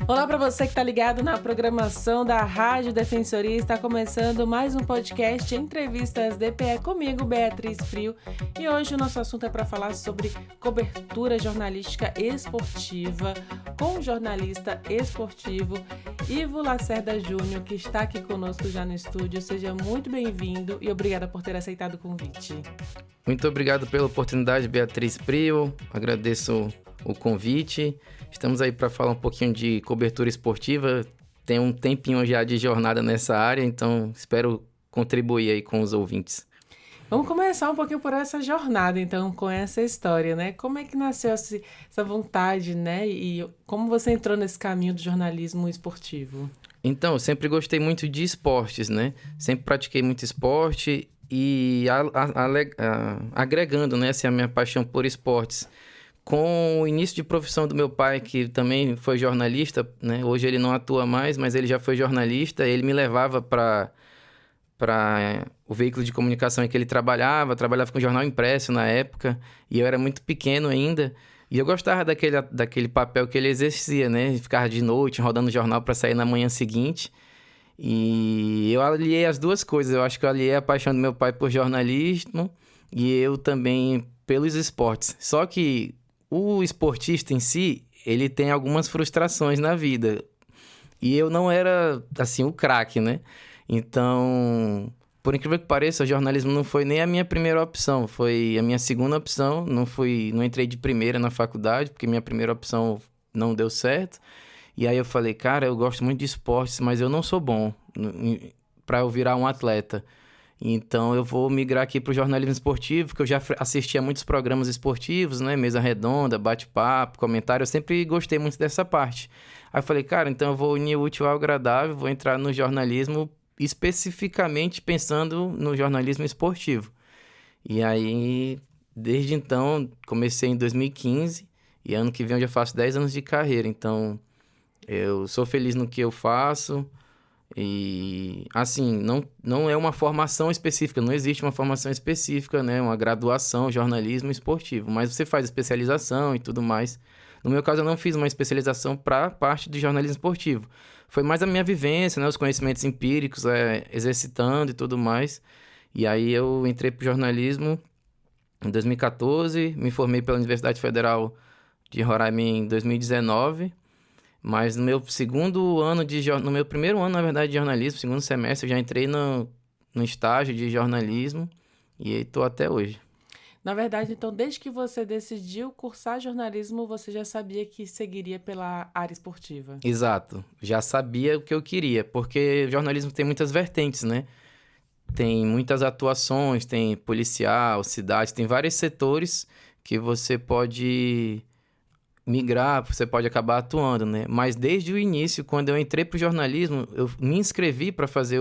Olá para você que está ligado na programação da Rádio Defensoria. Está começando mais um podcast Entrevistas DPE comigo, Beatriz Prio. E hoje o nosso assunto é para falar sobre cobertura jornalística esportiva com o jornalista esportivo Ivo Lacerda Júnior, que está aqui conosco já no estúdio. Seja muito bem-vindo e obrigada por ter aceitado o convite. Muito obrigado pela oportunidade, Beatriz Prio. Agradeço o convite. Estamos aí para falar um pouquinho de cobertura esportiva. Tem um tempinho já de jornada nessa área, então espero contribuir aí com os ouvintes. Vamos começar um pouquinho por essa jornada, então, com essa história, né? Como é que nasceu essa vontade, né? E como você entrou nesse caminho do jornalismo esportivo? Então, eu sempre gostei muito de esportes, né? Sempre pratiquei muito esporte e agregando, né, assim, a minha paixão por esportes. Com o início de profissão do meu pai, que também foi jornalista, né? Hoje ele não atua mais, mas ele já foi jornalista. Ele me levava para o veículo de comunicação em que ele trabalhava com jornal impresso na época, e eu era muito pequeno ainda, e eu gostava daquele papel que ele exercia, né? Ficar de noite rodando o jornal para sair na manhã seguinte. E eu aliei as duas coisas. Eu acho que eu aliei a paixão do meu pai por jornalismo e eu também pelos esportes. Só que o esportista em si, ele tem algumas frustrações na vida. E eu não era, assim, o craque, né? Então, por incrível que pareça, o jornalismo não foi nem a minha primeira opção. Foi a minha segunda opção. Não entrei de primeira na faculdade, porque minha primeira opção não deu certo. E aí eu falei, cara, eu gosto muito de esportes, mas eu não sou bom para eu virar um atleta. Então, eu vou migrar aqui para o jornalismo esportivo, porque eu já assisti a muitos programas esportivos, né? Mesa redonda, bate-papo, comentário. Eu sempre gostei muito dessa parte. Aí eu falei, cara, então eu vou unir o útil ao agradável, vou entrar no jornalismo especificamente pensando no jornalismo esportivo. E aí, desde então, comecei em 2015 e ano que vem eu já faço 10 anos de carreira. Então, eu sou feliz no que eu faço. E, assim, não é uma formação específica, não existe uma formação específica, né? Uma graduação, jornalismo esportivo, mas você faz especialização e tudo mais. No meu caso, eu não fiz uma especialização para parte do jornalismo esportivo. Foi mais a minha vivência, né? Os conhecimentos empíricos, exercitando e tudo mais. E aí eu entrei para o jornalismo em 2014, me formei pela Universidade Federal de Roraima em 2019. Mas no meu no meu primeiro ano, na verdade, de jornalismo, segundo semestre, eu já entrei no estágio de jornalismo e estou até hoje. Na verdade, então, desde que você decidiu cursar jornalismo, você já sabia que seguiria pela área esportiva? Exato, já sabia o que eu queria, porque o jornalismo tem muitas vertentes, né? Tem muitas atuações, tem policial, cidade, tem vários setores que você pode migrar, você pode acabar atuando, né? Mas desde o início, quando eu entrei para o jornalismo, eu me inscrevi para fazer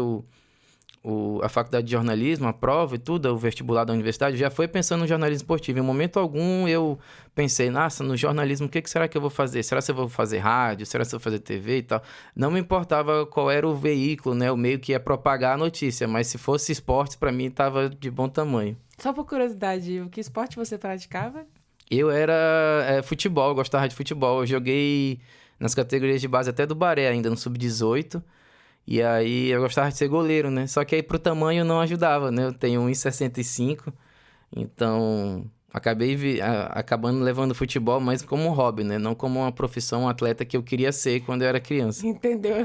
a faculdade de jornalismo, a prova e tudo, o vestibular da universidade, já foi pensando no jornalismo esportivo. Em momento algum eu pensei, nossa, no jornalismo, o que será que eu vou fazer? Será que eu vou fazer rádio? Será que eu vou fazer TV e tal? Não me importava qual era o veículo, né? O meio que ia propagar a notícia, mas se fosse esportes, para mim estava de bom tamanho. Só por curiosidade, que esporte você praticava? Eu era futebol, eu gostava de futebol. Eu joguei nas categorias de base até do Baré ainda, no Sub-18. E aí eu gostava de ser goleiro, né? Só que aí pro tamanho não ajudava, né? Eu tenho 1,65, então acabei acabando levando o futebol mais como um hobby, né? Não como uma profissão, um atleta que eu queria ser quando eu era criança. Entendeu?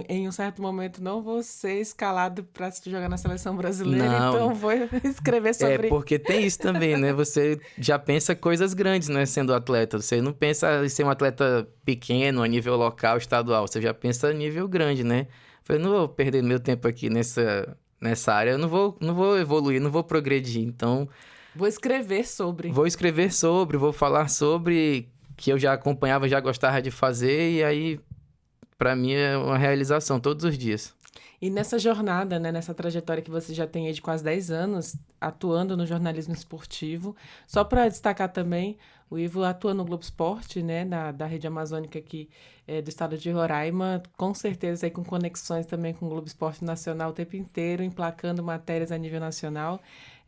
Em um certo momento, não vou ser escalado para jogar na seleção brasileira, Não, então vou escrever sobre... porque tem isso também, né? Você já pensa coisas grandes, né? Sendo atleta. Você não pensa em ser um atleta pequeno a nível local, estadual. Você já pensa a nível grande, né? Falei, não vou perder meu tempo aqui nessa área. Eu não vou evoluir, não vou progredir. Então, Vou escrever sobre. vou falar sobre que eu já acompanhava, já gostava de fazer. E aí, para mim, é uma realização todos os dias. E nessa jornada, né, nessa trajetória que você já tem aí de quase 10 anos atuando no jornalismo esportivo, só para destacar também, o Ivo atua no Globo Esporte, né, da rede amazônica aqui do estado de Roraima, com certeza aí com conexões também com o Globo Esporte Nacional o tempo inteiro, emplacando matérias a nível nacional.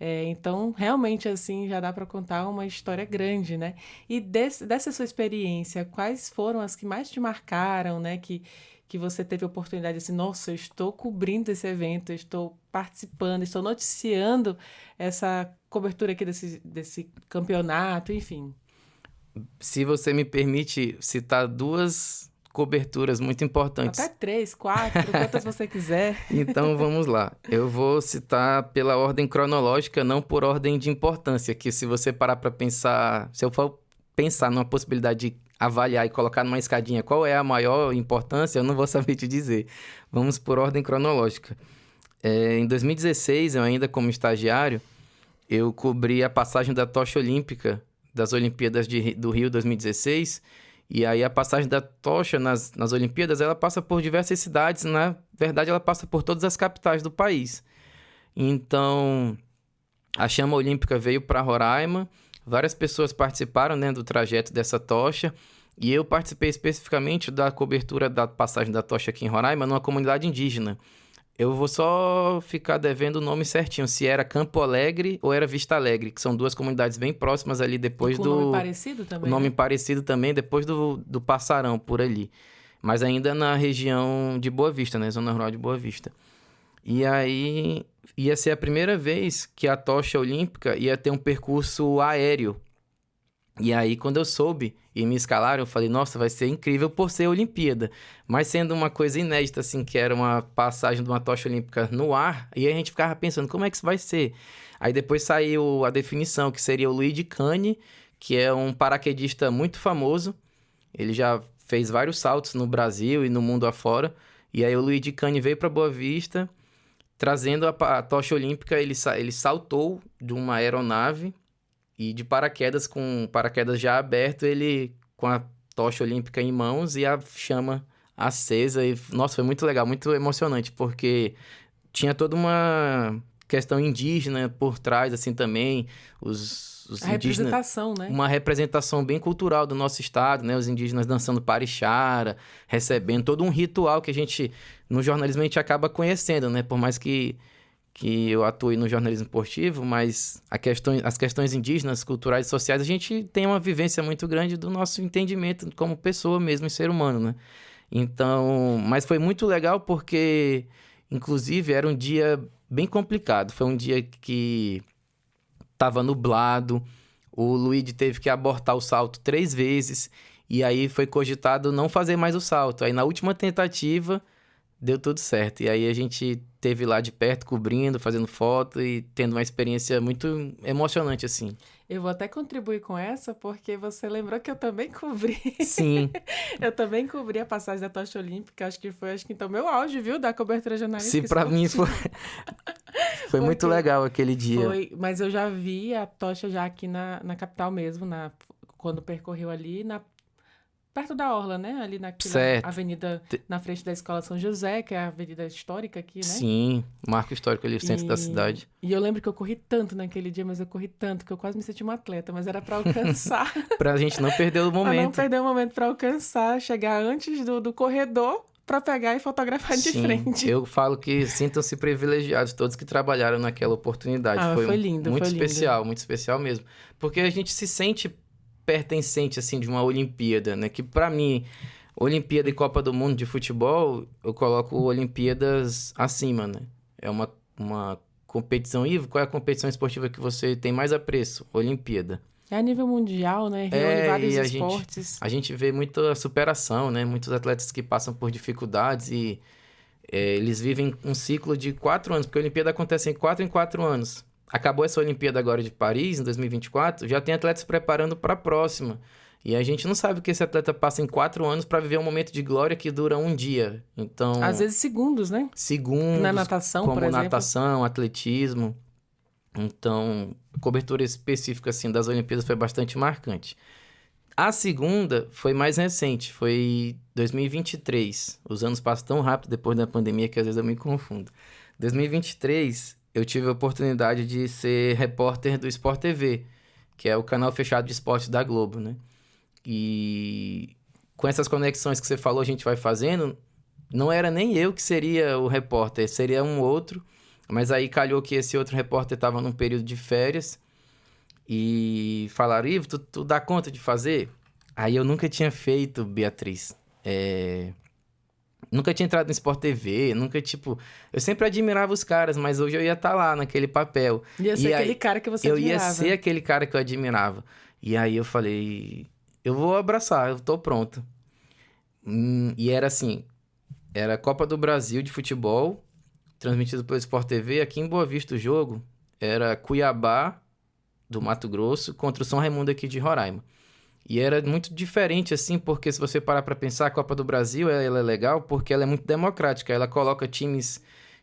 Então, realmente, assim, já dá para contar uma história grande, né? E dessa sua experiência, quais foram as que mais te marcaram, né? Que você teve a oportunidade, assim, nossa, eu estou cobrindo esse evento, eu estou participando, estou noticiando essa cobertura aqui desse campeonato, enfim. Se você me permite citar duas coberturas muito importantes. Até 3, 4, quantas você quiser. Então vamos lá. Eu vou citar pela ordem cronológica, não por ordem de importância, que se você parar para pensar, se eu for pensar numa possibilidade de avaliar e colocar numa escadinha qual é a maior importância, eu não vou saber te dizer. Vamos por ordem cronológica. Em 2016, eu ainda como estagiário, eu cobri a passagem da tocha olímpica das Olimpíadas do Rio 2016. E aí a passagem da tocha nas Olimpíadas, ela passa por diversas cidades, na verdade ela passa por todas as capitais do país. Então, a chama olímpica veio para Roraima, várias pessoas participaram, né, do trajeto dessa tocha, e eu participei especificamente da cobertura da passagem da tocha aqui em Roraima, numa comunidade indígena. Eu vou só ficar devendo o nome certinho, se era Campo Alegre ou era Vista Alegre, que são duas comunidades bem próximas ali depois do... nome parecido também, O nome né? parecido também depois do Passarão, por ali. Mas ainda na região de Boa Vista, né? Zona rural de Boa Vista. E aí ia ser a primeira vez que a tocha olímpica ia ter um percurso aéreo. E aí, quando eu soube e me escalaram, eu falei, nossa, vai ser incrível por ser Olimpíada. Mas sendo uma coisa inédita, assim, que era uma passagem de uma tocha olímpica no ar, e aí a gente ficava pensando, como é que isso vai ser? Aí depois saiu a definição, que seria o Luiz de Cane, que é um paraquedista muito famoso. Ele já fez vários saltos no Brasil e no mundo afora. E aí o Luiz de Cane veio para Boa Vista, trazendo a tocha olímpica, ele saltou de uma aeronave, e de paraquedas, com paraquedas já aberto, ele com a tocha olímpica em mãos e a chama acesa. E, nossa, foi muito legal, muito emocionante, porque tinha toda uma questão indígena por trás, assim, também. Os A indígenas, representação, né? uma representação bem cultural do nosso estado, né? Os indígenas dançando parixara, recebendo todo um ritual que a gente, no jornalismo, a gente acaba conhecendo, né? Por mais que eu atue no jornalismo esportivo, mas as questões indígenas, culturais e sociais, a gente tem uma vivência muito grande do nosso entendimento como pessoa mesmo e ser humano, né? Então, mas foi muito legal porque, inclusive, era um dia bem complicado. Foi um dia que estava nublado, o Luigi teve que abortar o salto 3 vezes, e aí foi cogitado não fazer mais o salto. Aí, na última tentativa, deu tudo certo. E aí a gente teve lá de perto, cobrindo, fazendo foto e tendo uma experiência muito emocionante, assim. Eu vou até contribuir com essa, porque você lembrou que eu também cobri. Sim. Eu também cobri a passagem da tocha olímpica, acho que então meu auge, viu, da cobertura jornalística. Se pra mim foi muito legal aquele dia. Foi, mas eu já vi a tocha já aqui na capital mesmo, quando percorreu ali perto da Orla, né? Ali naquela avenida na frente da Escola São José, que é a avenida histórica aqui, né? Sim, marco histórico ali, o centro da cidade. E eu lembro que eu corri tanto naquele dia, mas eu corri tanto que eu quase me senti uma atleta, mas era pra alcançar. Pra gente não perder o momento. Pra não perder o momento, pra alcançar, chegar antes do corredor pra pegar e fotografar de frente. Eu falo que sintam-se privilegiados todos que trabalharam naquela oportunidade. Foi lindo, muito foi especial, lindo. muito especial mesmo. Porque a gente se sente pertencente, assim, de uma Olimpíada, né? Que pra mim, Olimpíada e Copa do Mundo de futebol, eu coloco Olimpíadas acima, né? É uma competição. Ivo, qual é a competição esportiva que você tem mais apreço? Olimpíada. É a nível mundial, né? Reúne vários e esportes. A gente vê muita superação, né? Muitos atletas que passam por dificuldades e eles vivem um ciclo de 4 anos, porque a Olimpíada acontece em 4 anos. Acabou essa Olimpíada agora de Paris, em 2024, já tem atletas se preparando para a próxima. E a gente não sabe o que esse atleta passa em 4 anos para viver um momento de glória que dura um dia. Então, às vezes segundos, né? Segundos. Na natação, como por exemplo. natação, atletismo. Então, a cobertura específica assim, das Olimpíadas foi bastante marcante. A segunda foi mais recente, foi 2023. Os anos passam tão rápido depois da pandemia que às vezes eu me confundo. 2023... eu tive a oportunidade de ser repórter do Sport TV, que é o canal fechado de esportes da Globo, né? E com essas conexões que você falou, a gente vai fazendo, não era nem eu que seria o repórter, seria um outro. Mas aí calhou que esse outro repórter estava num período de férias e falaram, Ivo, tu dá conta de fazer? Aí eu nunca tinha feito, Beatriz. Nunca tinha entrado no Sport TV, nunca, tipo... Eu sempre admirava os caras, mas hoje eu ia estar lá, naquele papel. Ia ser aquele cara que você admirava. Eu ia ser aquele cara que eu admirava. E aí eu falei, eu vou abraçar, eu tô pronto. E era assim, era a Copa do Brasil de futebol, transmitido pelo Sport TV. Aqui em Boa Vista o jogo era Cuiabá, do Mato Grosso, contra o São Raimundo aqui de Roraima. E era muito diferente, assim, porque se você parar para pensar, a Copa do Brasil, ela é legal porque ela é muito democrática. Ela coloca times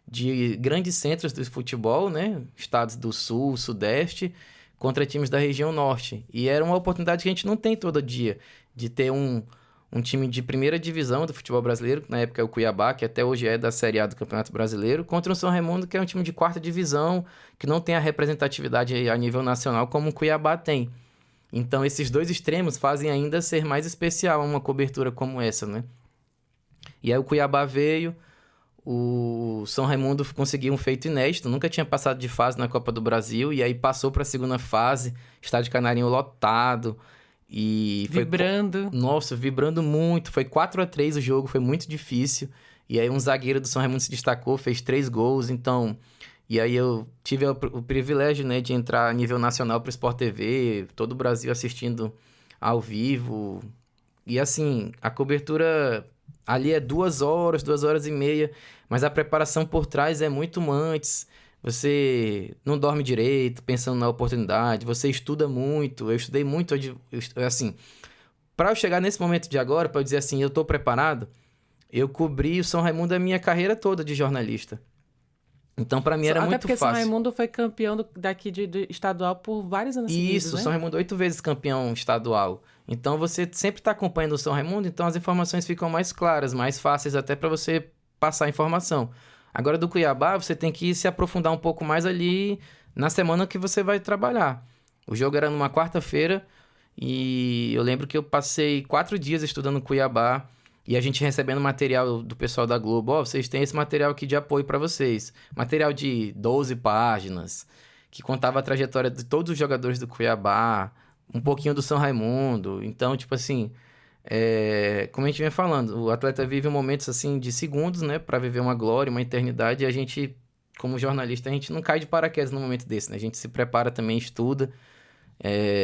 de grandes centros do futebol, né? Estados do Sul, Sudeste, contra times da região Norte. E era uma oportunidade que a gente não tem todo dia, de ter um time de primeira divisão do futebol brasileiro, que na época é o Cuiabá, que até hoje é da Série A do Campeonato Brasileiro, contra o São Raimundo, que é um time de quarta divisão, que não tem a representatividade a nível nacional como o Cuiabá tem. Então, esses dois extremos fazem ainda ser mais especial uma cobertura como essa, né? E aí o Cuiabá veio, o São Raimundo conseguiu um feito inédito, nunca tinha passado de fase na Copa do Brasil, e aí passou para a segunda fase, estádio Canarinho lotado, e vibrando. Nossa, vibrando muito, foi 4-3 o jogo, foi muito difícil, e aí um zagueiro do São Raimundo se destacou, fez 3 gols, então... E aí eu tive o privilégio, né, de entrar a nível nacional para o Sport TV, todo o Brasil assistindo ao vivo. E assim, a cobertura ali é 2 horas, 2h30, mas a preparação por trás é muito antes. Você não dorme direito, pensando na oportunidade, você estuda muito. Eu estudei muito, assim, para eu chegar nesse momento de agora, para eu dizer assim, eu estou preparado, eu cobri o São Raimundo a minha carreira toda de jornalista. Então, para mim, era muito fácil. Até porque São Raimundo foi campeão daqui de estadual por vários anos seguidos, Isso, né? São Raimundo 8 vezes campeão estadual. Então, você sempre está acompanhando o São Raimundo, então as informações ficam mais claras, mais fáceis até para você passar a informação. Agora, do Cuiabá, você tem que se aprofundar um pouco mais ali na semana que você vai trabalhar. O jogo era numa quarta-feira e eu lembro que eu passei 4 dias estudando Cuiabá. E a gente recebendo material do pessoal da Globo. Vocês têm esse material aqui de apoio para vocês. Material de 12 páginas, que contava a trajetória de todos os jogadores do Cuiabá, um pouquinho do São Raimundo. Então, tipo assim, como a gente vem falando, o atleta vive momentos assim de segundos, né? Para viver uma glória, uma eternidade. E a gente, como jornalista, a gente não cai de paraquedas num momento desse, né? A gente se prepara também, estuda.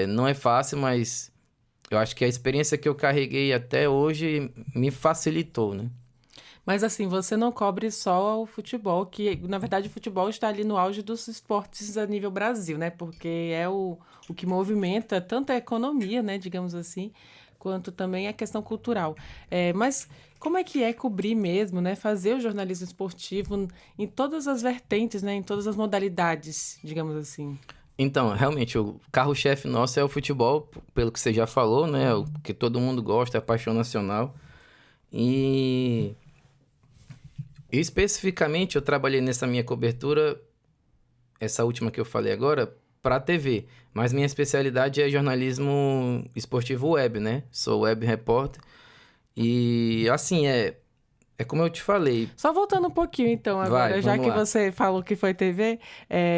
Não é fácil, mas... Eu acho que a experiência que eu carreguei até hoje me facilitou, né? Mas assim, você não cobre só o futebol, que na verdade o futebol está ali no auge dos esportes a nível Brasil, né? Porque é o que movimenta tanto a economia, né, digamos assim, quanto também a questão cultural. Mas como é que é cobrir mesmo, né? Fazer o jornalismo esportivo em todas as vertentes, né? Em todas as modalidades, digamos assim. Então, realmente, o carro-chefe nosso é o futebol, pelo que você já falou, né? O que todo mundo gosta, é a paixão nacional. E especificamente eu trabalhei nessa minha cobertura, essa última que eu falei agora, para a TV. Mas minha especialidade é jornalismo esportivo web, né? Sou web repórter. E assim, é como eu te falei. Só voltando um pouquinho, então, agora, já que você falou que foi TV,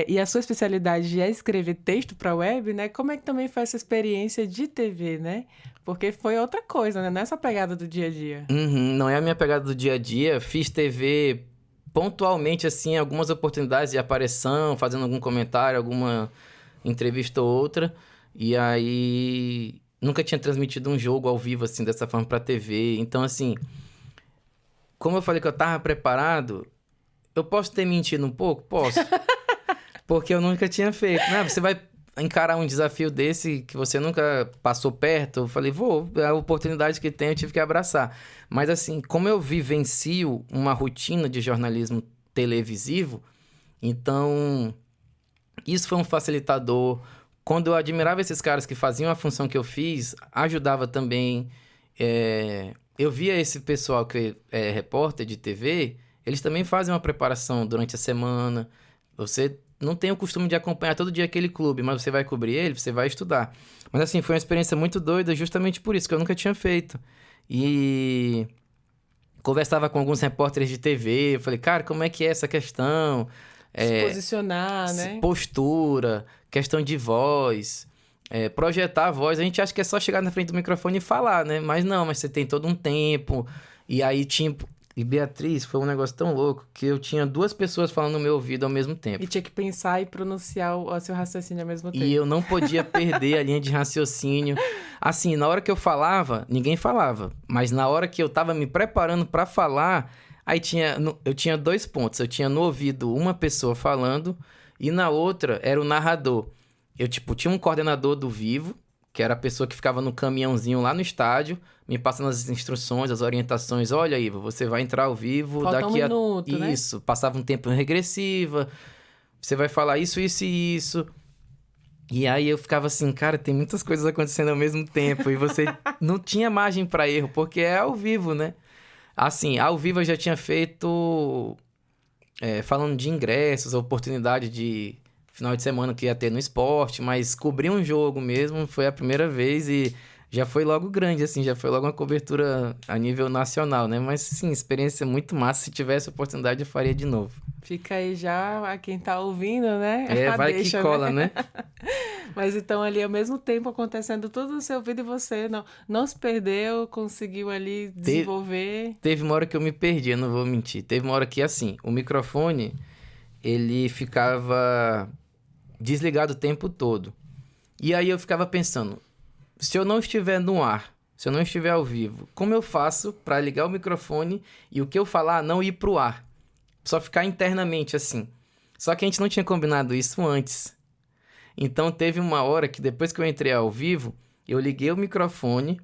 e a sua especialidade é escrever texto para web, né? Como é que também foi essa experiência de TV, né? Porque foi outra coisa, né? Não é essa pegada do dia a dia. Não é a minha pegada do dia a dia. Fiz TV pontualmente, assim, algumas oportunidades de aparição, fazendo algum comentário, alguma entrevista ou outra. E aí, nunca tinha transmitido um jogo ao vivo, assim, dessa forma para TV. Então, assim... Como eu falei que eu tava preparado, eu posso ter mentido um pouco? Posso. Porque eu nunca tinha feito. Né? Você vai encarar um desafio desse que você nunca passou perto? Eu falei, vou. É a oportunidade que tem, eu tive que abraçar. Mas assim, como eu vivencio uma rotina de jornalismo televisivo, então isso foi um facilitador. Quando eu admirava esses caras que faziam a função que eu fiz, ajudava também... Eu via esse pessoal que é repórter de TV, eles também fazem uma preparação durante a semana. Você não tem o costume de acompanhar todo dia aquele clube, mas você vai cobrir ele, você vai estudar. Mas assim, foi uma experiência muito doida justamente por isso, que eu nunca tinha feito. E conversava com alguns repórteres de TV, eu falei, cara, como é que é essa questão? Se posicionar, né? Postura, questão de voz, projetar a voz. A gente acha que é só chegar na frente do microfone e falar, né? Mas não, mas você tem todo um tempo. E aí tinha... E Beatriz, foi um negócio tão louco que eu tinha 2 pessoas falando no meu ouvido ao mesmo tempo. E tinha que pensar e pronunciar o seu raciocínio ao mesmo tempo. E eu não podia perder a linha de raciocínio. Assim, na hora que eu falava, ninguém falava. Mas na hora que eu tava me preparando para falar, aí eu tinha 2 pontos. Eu tinha no ouvido uma pessoa falando e na outra era o narrador. Eu, tinha um coordenador do Vivo, que era a pessoa que ficava no caminhãozinho lá no estádio, me passando as instruções, as orientações. Olha, Ivo, você vai entrar ao vivo Falta daqui um minuto, né? Isso, passava um tempo em regressiva, você vai falar isso, isso e isso. E aí eu ficava assim, cara, tem muitas coisas acontecendo ao mesmo tempo e você não tinha margem para erro, porque é ao vivo, né? Assim, ao vivo eu já tinha feito, falando de ingressos, oportunidade de final de semana que ia ter no esporte, mas cobrir um jogo mesmo foi a primeira vez e já foi logo grande, assim, já foi logo uma cobertura a nível nacional, né? Mas, sim, experiência muito massa. Se tivesse oportunidade, eu faria de novo. Fica aí já a quem tá ouvindo, né? Vai deixa, que cola, né? Mas então ali ao mesmo tempo acontecendo tudo no seu ouvido e você não se perdeu, conseguiu ali desenvolver. Teve uma hora que eu me perdi, eu não vou mentir. Teve uma hora que, assim, o microfone, ele ficava desligado o tempo todo. E aí eu ficava pensando, se eu não estiver no ar, se eu não estiver ao vivo, como eu faço para ligar o microfone e o que eu falar não ir pro ar? Só ficar internamente assim. Só que a gente não tinha combinado isso antes. Então teve uma hora que depois que eu entrei ao vivo, eu liguei o microfone,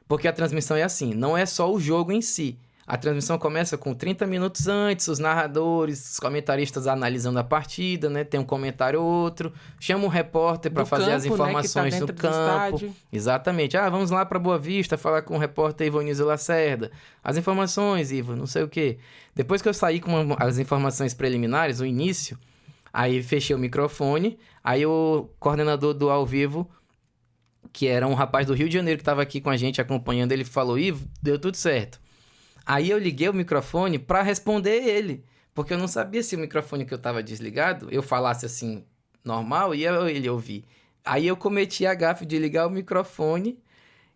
porque a transmissão é assim, não é só o jogo em si. A transmissão começa com 30 minutos antes, os narradores, os comentaristas analisando a partida, né? Tem um comentário ou outro, chama um repórter para fazer as informações, né, que tá do campo. Do exatamente. Vamos lá para Boa Vista falar com o repórter Ivonilson Lacerda. As informações, Ivo, não sei o quê. Depois que eu saí com as informações preliminares, o início, aí fechei o microfone, aí o coordenador do ao vivo, que era um rapaz do Rio de Janeiro que estava aqui com a gente acompanhando, ele falou, Ivo, deu tudo certo. Aí eu liguei o microfone para responder ele, porque eu não sabia se o microfone que eu estava desligado, eu falasse assim, normal, ia ele ouvir. Aí eu cometi a gafe de ligar o microfone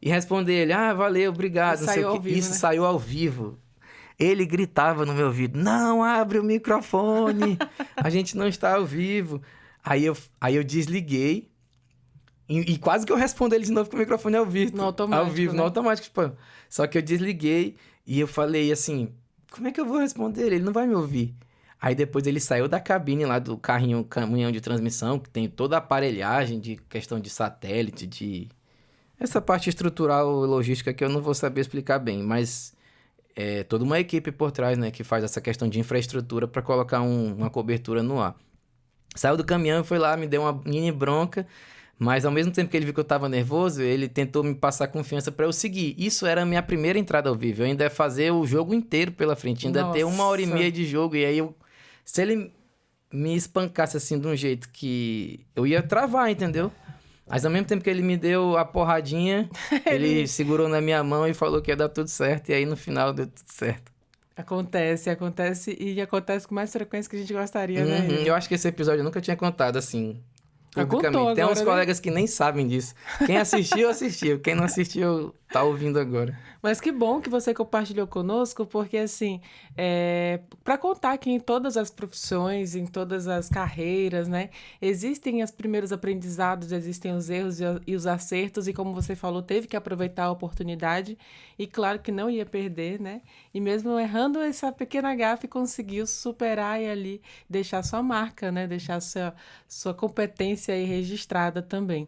e responder ele, valeu, obrigado, não sei o que. Isso, né? Saiu ao vivo. Ele gritava no meu ouvido, não abre o microfone, a gente não está ao vivo. Aí eu desliguei e quase que eu respondo ele de novo com o microfone ao vivo. No automático, ao vivo, né? No automático, tipo, só que eu desliguei e eu falei assim, como é que eu vou responder ele? Ele não vai me ouvir. Aí depois ele saiu da cabine lá do caminhão de transmissão, que tem toda a aparelhagem de questão de satélite, de... Essa parte estrutural e logística que eu não vou saber explicar bem, mas é toda uma equipe por trás, né, que faz essa questão de infraestrutura para colocar uma cobertura no ar. Saiu do caminhão e foi lá, me deu uma mini bronca, mas ao mesmo tempo que ele viu que eu tava nervoso, ele tentou me passar confiança para eu seguir. Isso era a minha primeira entrada ao vivo. Eu ainda ia fazer o jogo inteiro pela frente, ainda ter 1h30 de jogo. E aí, se ele me espancasse assim de um jeito que eu ia travar, entendeu? Mas ao mesmo tempo que ele me deu a porradinha, ele segurou na minha mão e falou que ia dar tudo certo. E aí no final deu tudo certo. Acontece e acontece com mais frequência que a gente gostaria, né? Eu acho que esse episódio eu nunca tinha contado assim... Contou Tem agora, uns colegas que nem sabem disso. Quem assistiu, assistiu. Quem não assistiu, tá ouvindo agora. Mas que bom que você compartilhou conosco, porque assim, para contar que em todas as profissões, em todas as carreiras, né, existem os primeiros aprendizados, existem os erros e os acertos, e como você falou, teve que aproveitar a oportunidade, e claro que não ia perder, né? E mesmo errando essa pequena gafe, conseguiu superar e ali deixar sua marca, né? Deixar sua competência aí registrada também.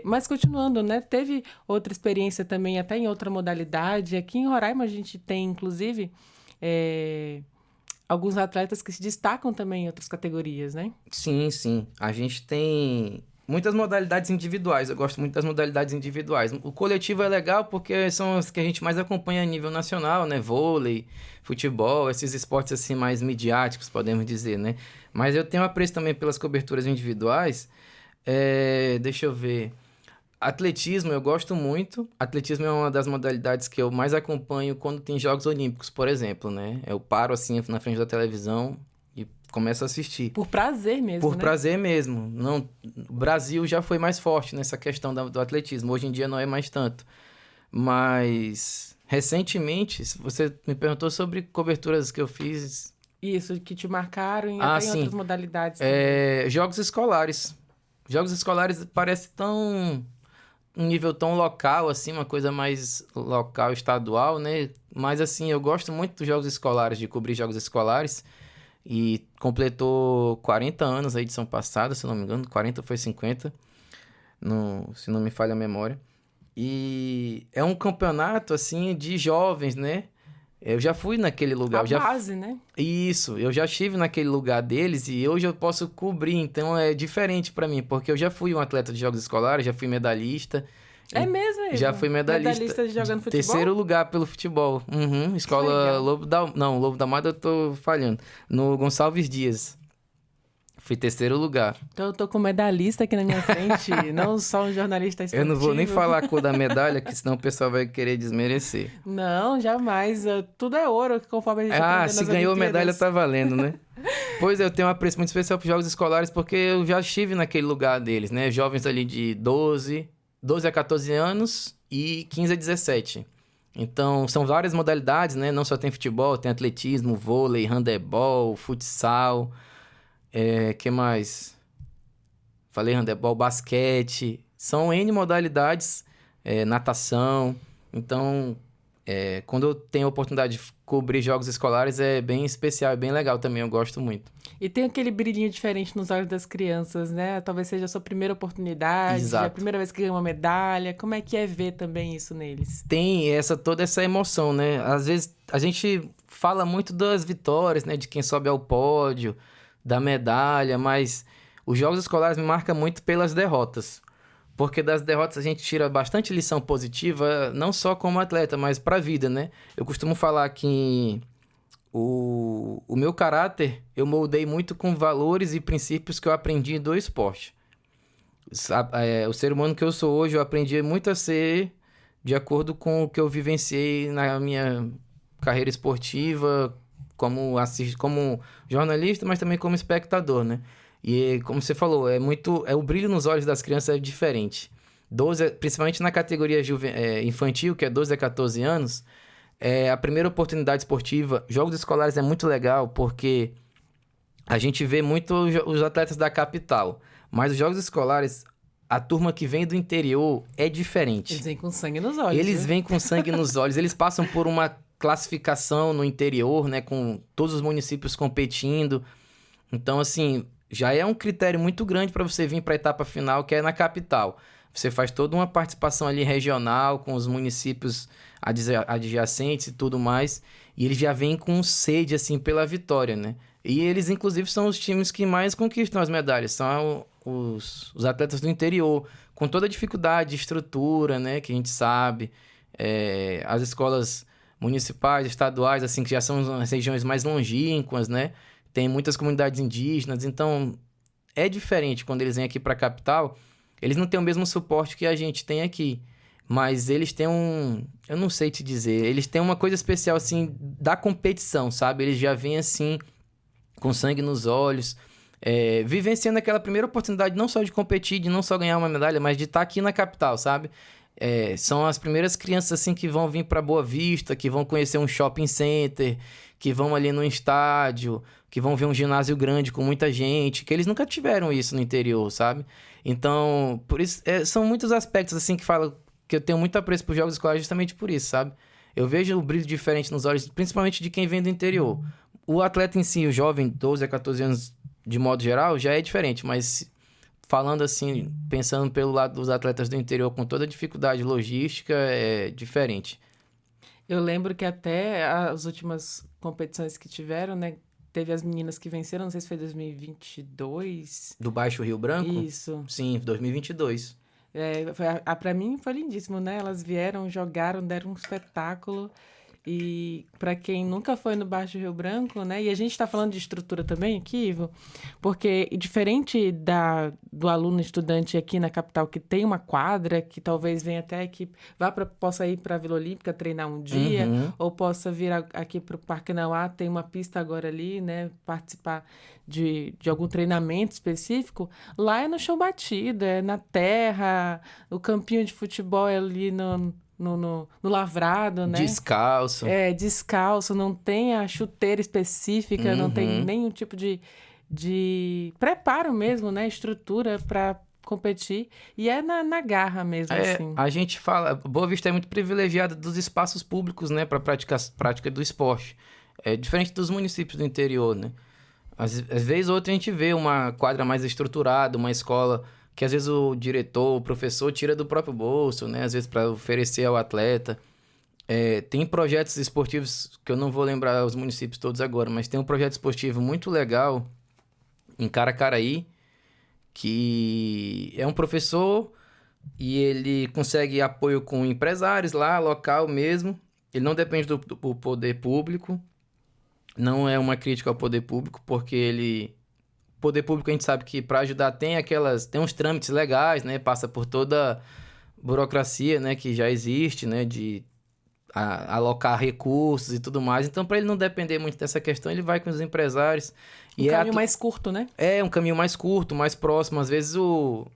Mas continuando, né? Teve outra experiência também, até em outra modalidade. Aqui em Roraima a gente tem, inclusive, alguns atletas que se destacam também em outras categorias, né? Sim, sim. A gente tem muitas modalidades individuais. Eu gosto muito das modalidades individuais. O coletivo é legal porque são as que a gente mais acompanha a nível nacional, né? Vôlei, futebol, esses esportes assim mais midiáticos, podemos dizer, né? Mas eu tenho apreço também pelas coberturas individuais. Deixa eu ver. Atletismo eu gosto muito. Atletismo é uma das modalidades que eu mais acompanho quando tem Jogos Olímpicos, por exemplo, né? Eu paro assim na frente da televisão e começo a assistir. Por prazer mesmo, Por né? prazer mesmo. Não, o Brasil já foi mais forte nessa questão do atletismo. Hoje em dia não é mais tanto. Mas, recentemente, você me perguntou sobre coberturas que eu fiz. Isso, que te marcaram e até em Sim. outras modalidades também. Jogos escolares. Jogos escolares parece tão... um nível tão local, assim, uma coisa mais local, estadual, né? Mas, assim, eu gosto muito dos jogos escolares, de cobrir jogos escolares. E completou 40 anos a edição passada, se não me engano. 40 foi 50, se não me falha a memória. E é um campeonato, assim, de jovens, né? Eu já fui naquele lugar. Base, né? Isso, eu já estive naquele lugar deles e hoje eu posso cobrir. Então é diferente pra mim, porque eu já fui um atleta de jogos escolares, já fui medalhista. É mesmo, Ivo? Já fui medalhista jogando futebol? Terceiro lugar pelo futebol. Uhum, escola Lobo da... Não, Lobo da Mata eu tô falhando. No Gonçalves Dias. Fui terceiro lugar. Então eu tô com medalhista aqui na minha frente, não só um jornalista esportivo. Eu não vou nem falar a cor da medalha, que senão o pessoal vai querer desmerecer. Não, jamais. Tudo é ouro, conforme a gente aprende Se nas ganhou Olimpíadas. medalha tá valendo, né? Pois eu tenho um apreço muito especial para jogos escolares, porque eu já estive naquele lugar deles, né? Jovens ali de 12 a 14 anos e 15 a 17. Então, são várias modalidades, né? Não só tem futebol, tem atletismo, vôlei, handebol, futsal... que mais? Falei handebol, basquete. São N modalidades, natação. Então, quando eu tenho a oportunidade de cobrir jogos escolares, é bem especial, é bem legal também, eu gosto muito. E tem aquele brilhinho diferente nos olhos das crianças, né? Talvez seja a sua primeira oportunidade, Exato. a primeira vez que ganha uma medalha. Como é que é ver também isso neles? Tem toda essa emoção, né? Às vezes, a gente fala muito das vitórias, né? De quem sobe ao pódio, da medalha, mas os jogos escolares me marcam muito pelas derrotas. Porque das derrotas a gente tira bastante lição positiva, não só como atleta, mas para a vida, né? Eu costumo falar que o meu caráter eu moldei muito com valores e princípios que eu aprendi do esporte. O ser humano que eu sou hoje, eu aprendi muito a ser de acordo com o que eu vivenciei na minha carreira esportiva, como jornalista, mas também como espectador, né? E como você falou, o brilho nos olhos das crianças é diferente. Principalmente na categoria infantil, que é 12 a 14 anos, a primeira oportunidade esportiva. Jogos escolares é muito legal porque a gente vê muito os atletas da capital, mas os jogos escolares, a turma que vem do interior é diferente. Eles vêm com sangue nos olhos. Eles vêm com sangue nos olhos, eles passam por uma classificação no interior, né, com todos os municípios competindo. Então, assim, já é um critério muito grande para você vir para a etapa final, que é na capital. Você faz toda uma participação ali regional, com os municípios adjacentes e tudo mais, e eles já vêm com sede, assim, pela vitória, né? E eles, inclusive, são os times que mais conquistam as medalhas, são os atletas do interior, com toda a dificuldade de estrutura, né, que a gente sabe. As escolas municipais, estaduais, assim, que já são as regiões mais longínquas, né? Tem muitas comunidades indígenas, então é diferente quando eles vêm aqui para a capital. Eles não têm o mesmo suporte que a gente tem aqui, mas eles têm eu não sei te dizer, eles têm uma coisa especial, assim, da competição, sabe? Eles já vêm, assim, com sangue nos olhos, vivenciando aquela primeira oportunidade não só de competir, de não só ganhar uma medalha, mas de estar aqui na capital, sabe? São as primeiras crianças assim que vão vir para Boa Vista, que vão conhecer um shopping center, que vão ali no estádio, que vão ver um ginásio grande com muita gente, que eles nunca tiveram isso no interior, sabe? Então, por isso, são muitos aspectos assim que eu tenho muito apreço por jogos escolares justamente por isso, sabe? Eu vejo o brilho diferente nos olhos, principalmente de quem vem do interior. O atleta em si, o jovem, 12 a 14 anos de modo geral, já é diferente, mas falando assim, pensando pelo lado dos atletas do interior, com toda a dificuldade logística, é diferente. Eu lembro que até as últimas competições que tiveram, né? Teve as meninas que venceram, não sei se foi 2022. Do Baixo Rio Branco? Isso. Sim, 2022. Pra mim foi lindíssimo, né? Elas vieram, jogaram, deram um espetáculo. E para quem nunca foi no Baixo Rio Branco, né? E a gente está falando de estrutura também aqui, Ivo, porque diferente do aluno estudante aqui na capital que tem uma quadra, que talvez venha até que possa ir para a Vila Olímpica treinar um dia, ou possa vir aqui para o Parque Nauá, tem uma pista agora ali, né? Participar de algum treinamento específico. Lá é no chão batido, é na terra, o campinho de futebol é ali no lavrado, né? Descalço. Descalço, não tem a chuteira específica, não tem nenhum tipo de preparo mesmo, né? Estrutura para competir. E é na garra mesmo, assim. A gente fala... Boa Vista é muito privilegiada dos espaços públicos, né? Para prática do esporte. É diferente dos municípios do interior, né? Às vezes, outra a gente vê uma quadra mais estruturada, uma escola... que às vezes o diretor, o professor tira do próprio bolso, né? Às vezes para oferecer ao atleta. Tem projetos esportivos, que eu não vou lembrar os municípios todos agora, mas tem um projeto esportivo muito legal em Caracaraí, que é um professor e ele consegue apoio com empresários lá, local mesmo. Ele não depende do poder público. Não é uma crítica ao poder público, porque poder público a gente sabe que para ajudar tem uns trâmites legais, né? Passa por toda a burocracia, né? Que já existe, né? De alocar recursos e tudo mais. Então, para ele não depender muito dessa questão, ele vai com os empresários. Um caminho mais curto, né? Um caminho mais curto, mais próximo. Às vezes o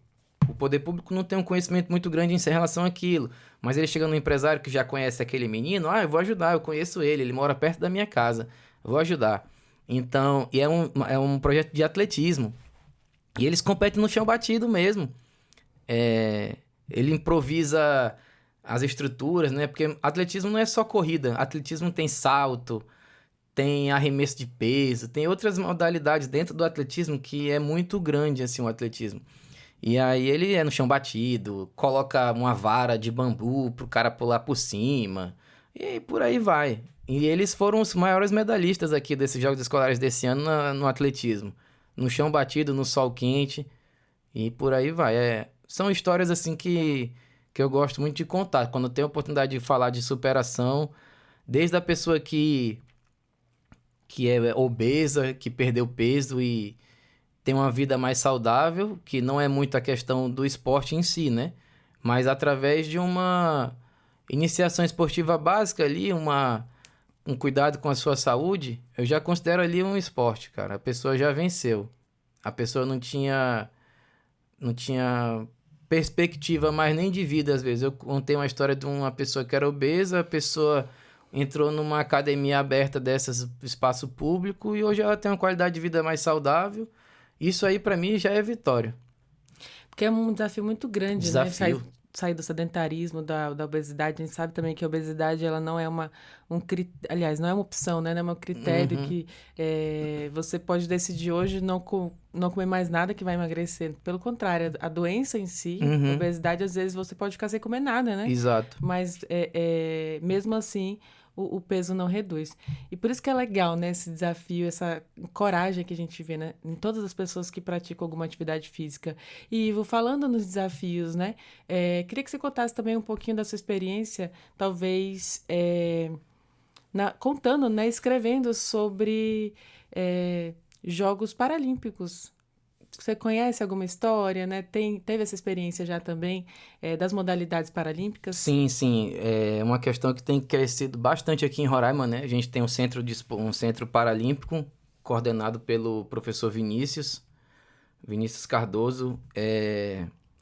poder público não tem um conhecimento muito grande em relação àquilo. Mas ele chega no empresário que já conhece aquele menino, eu vou ajudar, eu conheço ele mora perto da minha casa, vou ajudar. Então, é um projeto de atletismo. E eles competem no chão batido mesmo. Ele improvisa as estruturas, né? Porque atletismo não é só corrida. Atletismo tem salto, tem arremesso de peso, tem outras modalidades dentro do atletismo que é muito grande, assim, o atletismo. E aí ele é no chão batido, coloca uma vara de bambu pro cara pular por cima, e por aí vai. E eles foram os maiores medalhistas aqui desses Jogos Escolares desse ano no atletismo. No chão batido, no sol quente, e por aí vai. São histórias assim que eu gosto muito de contar. Quando eu tenho a oportunidade de falar de superação, desde a pessoa que é obesa, que perdeu peso e tem uma vida mais saudável, que não é muito a questão do esporte em si, né? Mas através de uma iniciação esportiva básica ali, um cuidado com a sua saúde, eu já considero ali um esporte, cara. A pessoa já venceu. A pessoa não tinha perspectiva mais nem de vida, às vezes. Eu contei uma história de uma pessoa que era obesa, a pessoa entrou numa academia aberta dessas, espaço público, e hoje ela tem uma qualidade de vida mais saudável. Isso aí, pra mim, já é vitória. Porque é um desafio muito grande, Desafio. né? Sair do sedentarismo, da obesidade. A gente sabe também que a obesidade, ela não é aliás, não é uma opção, né? Não é um critério que você pode decidir hoje não comer mais nada que vai emagrecer. Pelo contrário, a doença em si, a obesidade, às vezes você pode ficar sem comer nada, né? Exato. Mas mesmo assim, o peso não reduz. E por isso que é legal, né? Esse desafio, essa coragem que a gente vê, né? Em todas as pessoas que praticam alguma atividade física. E, Ivo, falando nos desafios, né? Queria que você contasse também um pouquinho da sua experiência, talvez contando, né? Escrevendo sobre Jogos Paralímpicos. Você conhece alguma história, né? Teve essa experiência já também das modalidades paralímpicas? Sim. É uma questão que tem crescido bastante aqui em Roraima, né? A gente tem um centro paralímpico coordenado pelo professor Vinícius Cardoso.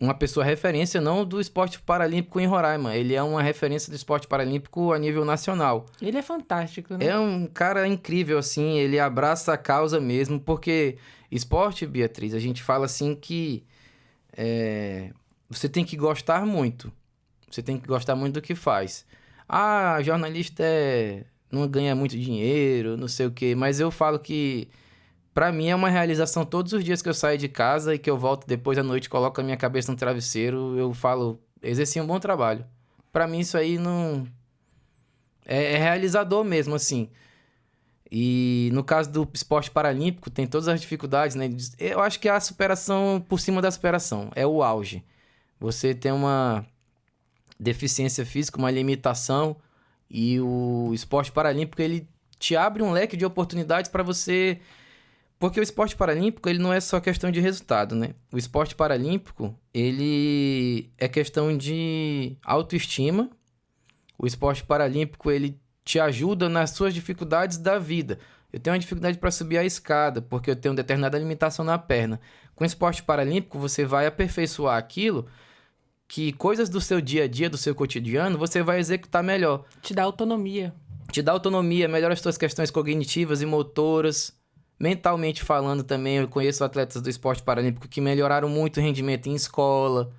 Uma pessoa referência não do esporte paralímpico em Roraima. Ele é uma referência do esporte paralímpico a nível nacional. Ele é fantástico, né? É um cara incrível, assim. Ele abraça a causa mesmo, porque esporte, Beatriz, a gente fala assim que você tem que gostar muito. Você tem que gostar muito do que faz. Jornalista não ganha muito dinheiro, não sei o quê. Mas eu falo que, pra mim, é uma realização todos os dias que eu saio de casa e que eu volto depois à noite, coloco a minha cabeça no travesseiro, eu falo, exerci um bom trabalho. Pra mim, isso aí não... É realizador mesmo, assim. E no caso do esporte paralímpico, tem todas as dificuldades, né? Eu acho que é a superação por cima da superação. É o auge. Você tem uma deficiência física, uma limitação, E o esporte paralímpico, ele te abre um leque de oportunidades para você... Porque o esporte paralímpico, ele não é só questão de resultado, né? O esporte paralímpico, ele é questão de autoestima. O esporte paralímpico, ele te ajuda nas suas dificuldades da vida. Eu tenho uma dificuldade para subir a escada, porque eu tenho determinada limitação na perna. Com o esporte paralímpico, você vai aperfeiçoar aquilo que coisas do seu dia a dia, do seu cotidiano, você vai executar melhor. Te dá autonomia. Te dá autonomia, melhora as suas questões cognitivas e motoras. Mentalmente falando também, eu conheço atletas do esporte paralímpico que melhoraram muito o rendimento em escola.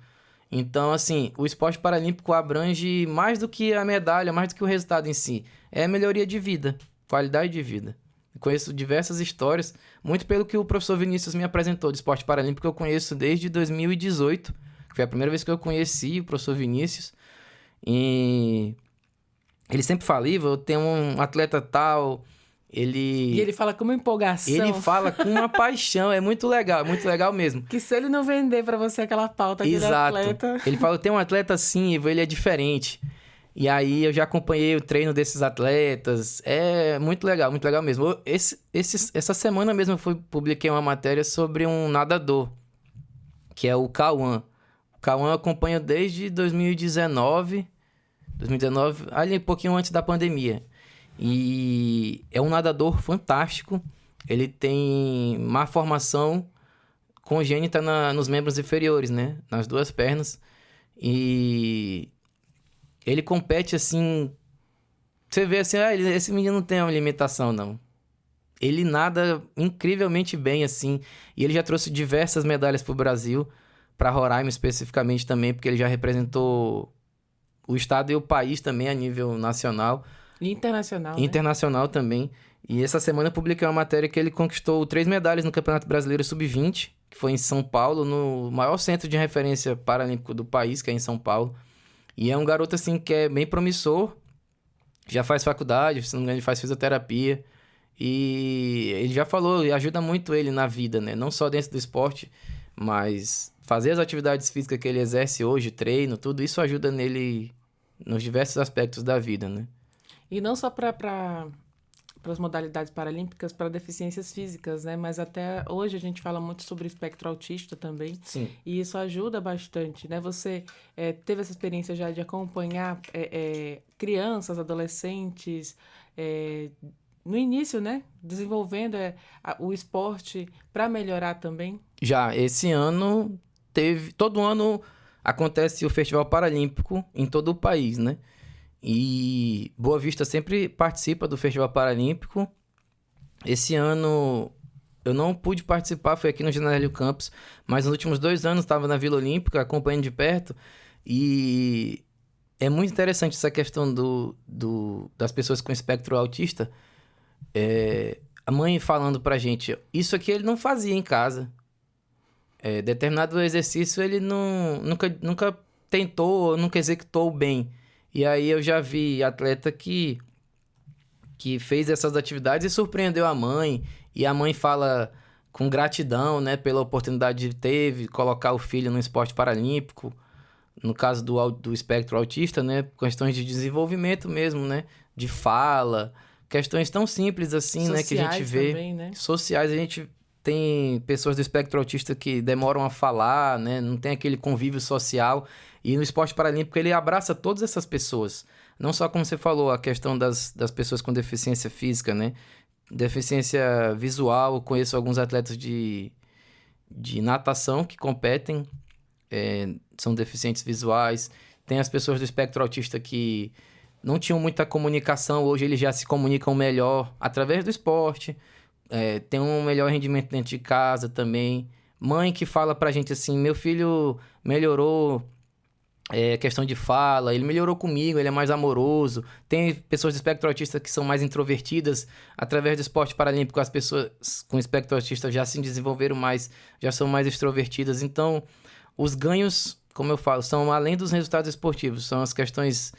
Então, assim, o esporte paralímpico abrange mais do que a medalha, mais do que o resultado em si. É a melhoria de vida, qualidade de vida. Eu conheço diversas histórias, muito pelo que o professor Vinícius me apresentou do esporte paralímpico, eu conheço desde 2018, que foi a primeira vez que eu conheci o professor Vinícius. E ele sempre fala, Ivo, eu tenho um atleta tal... E ele fala com uma empolgação. Ele fala com uma paixão, é muito legal mesmo. Que se ele não vender pra você aquela pauta, aquele atleta... Ele fala, tem um atleta assim, ele é diferente. E aí eu já acompanhei o treino desses atletas, é muito legal mesmo. Essa semana mesmo eu publiquei uma matéria sobre um nadador, que é o Cauã. O Cauã eu acompanho desde 2019, ali um pouquinho antes da pandemia. E é um nadador fantástico. Ele tem má formação congênita nos membros inferiores, né? Nas duas pernas. E ele compete assim... Você vê assim, esse menino não tem uma limitação, não. Ele nada incrivelmente bem, assim. E ele já trouxe diversas medalhas pro Brasil. Para Roraima especificamente também, porque ele já representou o estado e o país também a nível nacional. Internacional, né? Internacional também. E essa semana eu publiquei uma matéria que ele conquistou 3 medalhas no Campeonato Brasileiro Sub-20, que foi em São Paulo, no maior centro de referência paralímpico do país, que é em São Paulo. E é um garoto, assim, que é bem promissor, já faz faculdade, se não me engano, ele faz fisioterapia. E ele já falou, e ajuda muito ele na vida, né? Não só dentro do esporte, mas fazer as atividades físicas que ele exerce hoje, treino, tudo isso ajuda nele nos diversos aspectos da vida, né? E não só para as modalidades paralímpicas, para deficiências físicas, né? Mas até hoje a gente fala muito sobre o espectro autista também. Sim. E isso ajuda bastante, né? Você teve essa experiência já de acompanhar crianças, adolescentes, no início, né? Desenvolvendo o esporte para melhorar também? Já, esse ano todo ano acontece o Festival Paralímpico em todo o país, né? E Boa Vista sempre participa do Festival Paralímpico. Esse ano eu não pude participar, foi aqui no General Hélio Campos, mas nos últimos 2 anos estava na Vila Olímpica, acompanhando de perto, e é muito interessante essa questão das pessoas com espectro autista. A mãe falando pra gente, isso aqui ele não fazia em casa. Determinado exercício ele nunca tentou, nunca executou bem. E aí eu já vi atleta que fez essas atividades e surpreendeu a mãe. E a mãe fala com gratidão, né, pela oportunidade que teve, colocar o filho no esporte paralímpico. No caso do espectro autista, né, questões de desenvolvimento mesmo, né, de fala, questões tão simples assim, sociais, né, que a gente vê. Também, né? Sociais, a gente tem pessoas do espectro autista que demoram a falar, né, não tem aquele convívio social. E no esporte paralímpico ele abraça todas essas pessoas. Não só, como você falou, a questão das pessoas com deficiência física, né? Deficiência visual, eu conheço alguns atletas de natação que competem, são deficientes visuais. Tem as pessoas do espectro autista que não tinham muita comunicação, hoje eles já se comunicam melhor através do esporte. Tem um melhor rendimento dentro de casa também. Mãe que fala pra gente assim, meu filho melhorou... questão de fala, ele melhorou comigo, ele é mais amoroso. Tem pessoas de espectro autista que são mais introvertidas. Através do esporte paralímpico, as pessoas com espectro autista já se desenvolveram mais, já são mais extrovertidas. Então, os ganhos, como eu falo, são além dos resultados esportivos, são as questões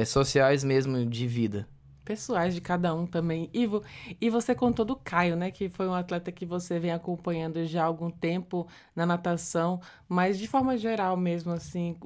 sociais mesmo de vida. Pessoais de cada um também. Ivo, e você contou do Caio, né? Que foi um atleta que você vem acompanhando já há algum tempo na natação, mas de forma geral mesmo, assim,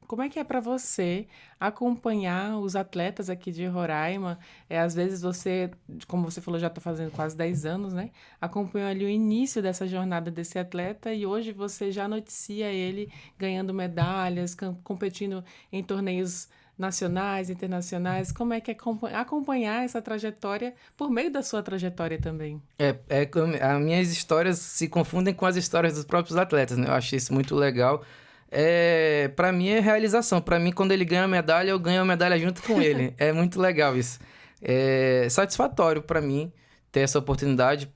Como é que é para você acompanhar os atletas aqui de Roraima? Às vezes você, como você falou, já está fazendo quase 10 anos, né? Acompanhou ali o início dessa jornada desse atleta e hoje você já noticia ele ganhando medalhas, competindo em torneios nacionais, internacionais. Como é que é acompanhar essa trajetória por meio da sua trajetória também? As minhas histórias se confundem com as histórias dos próprios atletas, né? Eu achei isso muito legal. Para mim é realização. Para mim, quando ele ganha a medalha, eu ganho a medalha junto com ele. É muito legal isso. É satisfatório para mim ter essa oportunidade.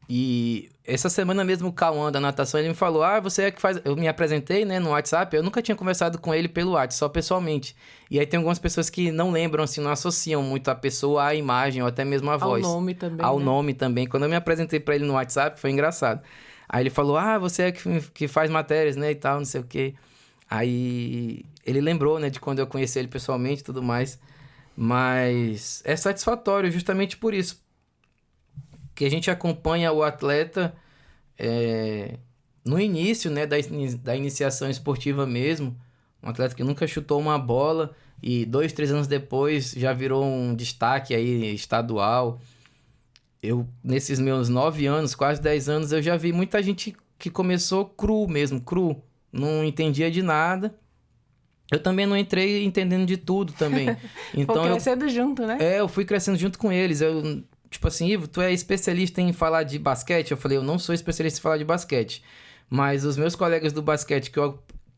E essa semana mesmo o Cauã da natação, ele me falou, você é que faz... Eu me apresentei, né, no WhatsApp, eu nunca tinha conversado com ele pelo WhatsApp, só pessoalmente. E aí tem algumas pessoas que não lembram, assim, não associam muito a pessoa à imagem ou até mesmo à voz. Ao nome também, Ao né? nome também. Quando eu me apresentei para ele no WhatsApp, foi engraçado. Aí ele falou, você é que faz matérias, né, e tal, não sei o quê. Aí ele lembrou, né, de quando eu conheci ele pessoalmente e tudo mais. Mas é satisfatório justamente por isso. Que a gente acompanha o atleta no início, né, da iniciação esportiva mesmo. Um atleta que nunca chutou uma bola e 2, 3 anos depois já virou um destaque aí estadual. Nesses meus 9 anos, quase 10 anos, eu já vi muita gente que começou cru mesmo, cru. Não entendia de nada. Eu também não entrei entendendo de tudo também. Então, foi crescendo junto, né? Eu fui crescendo junto com eles. Tipo assim, Ivo, tu é especialista em falar de basquete? Eu falei, eu não sou especialista em falar de basquete. Mas os meus colegas do basquete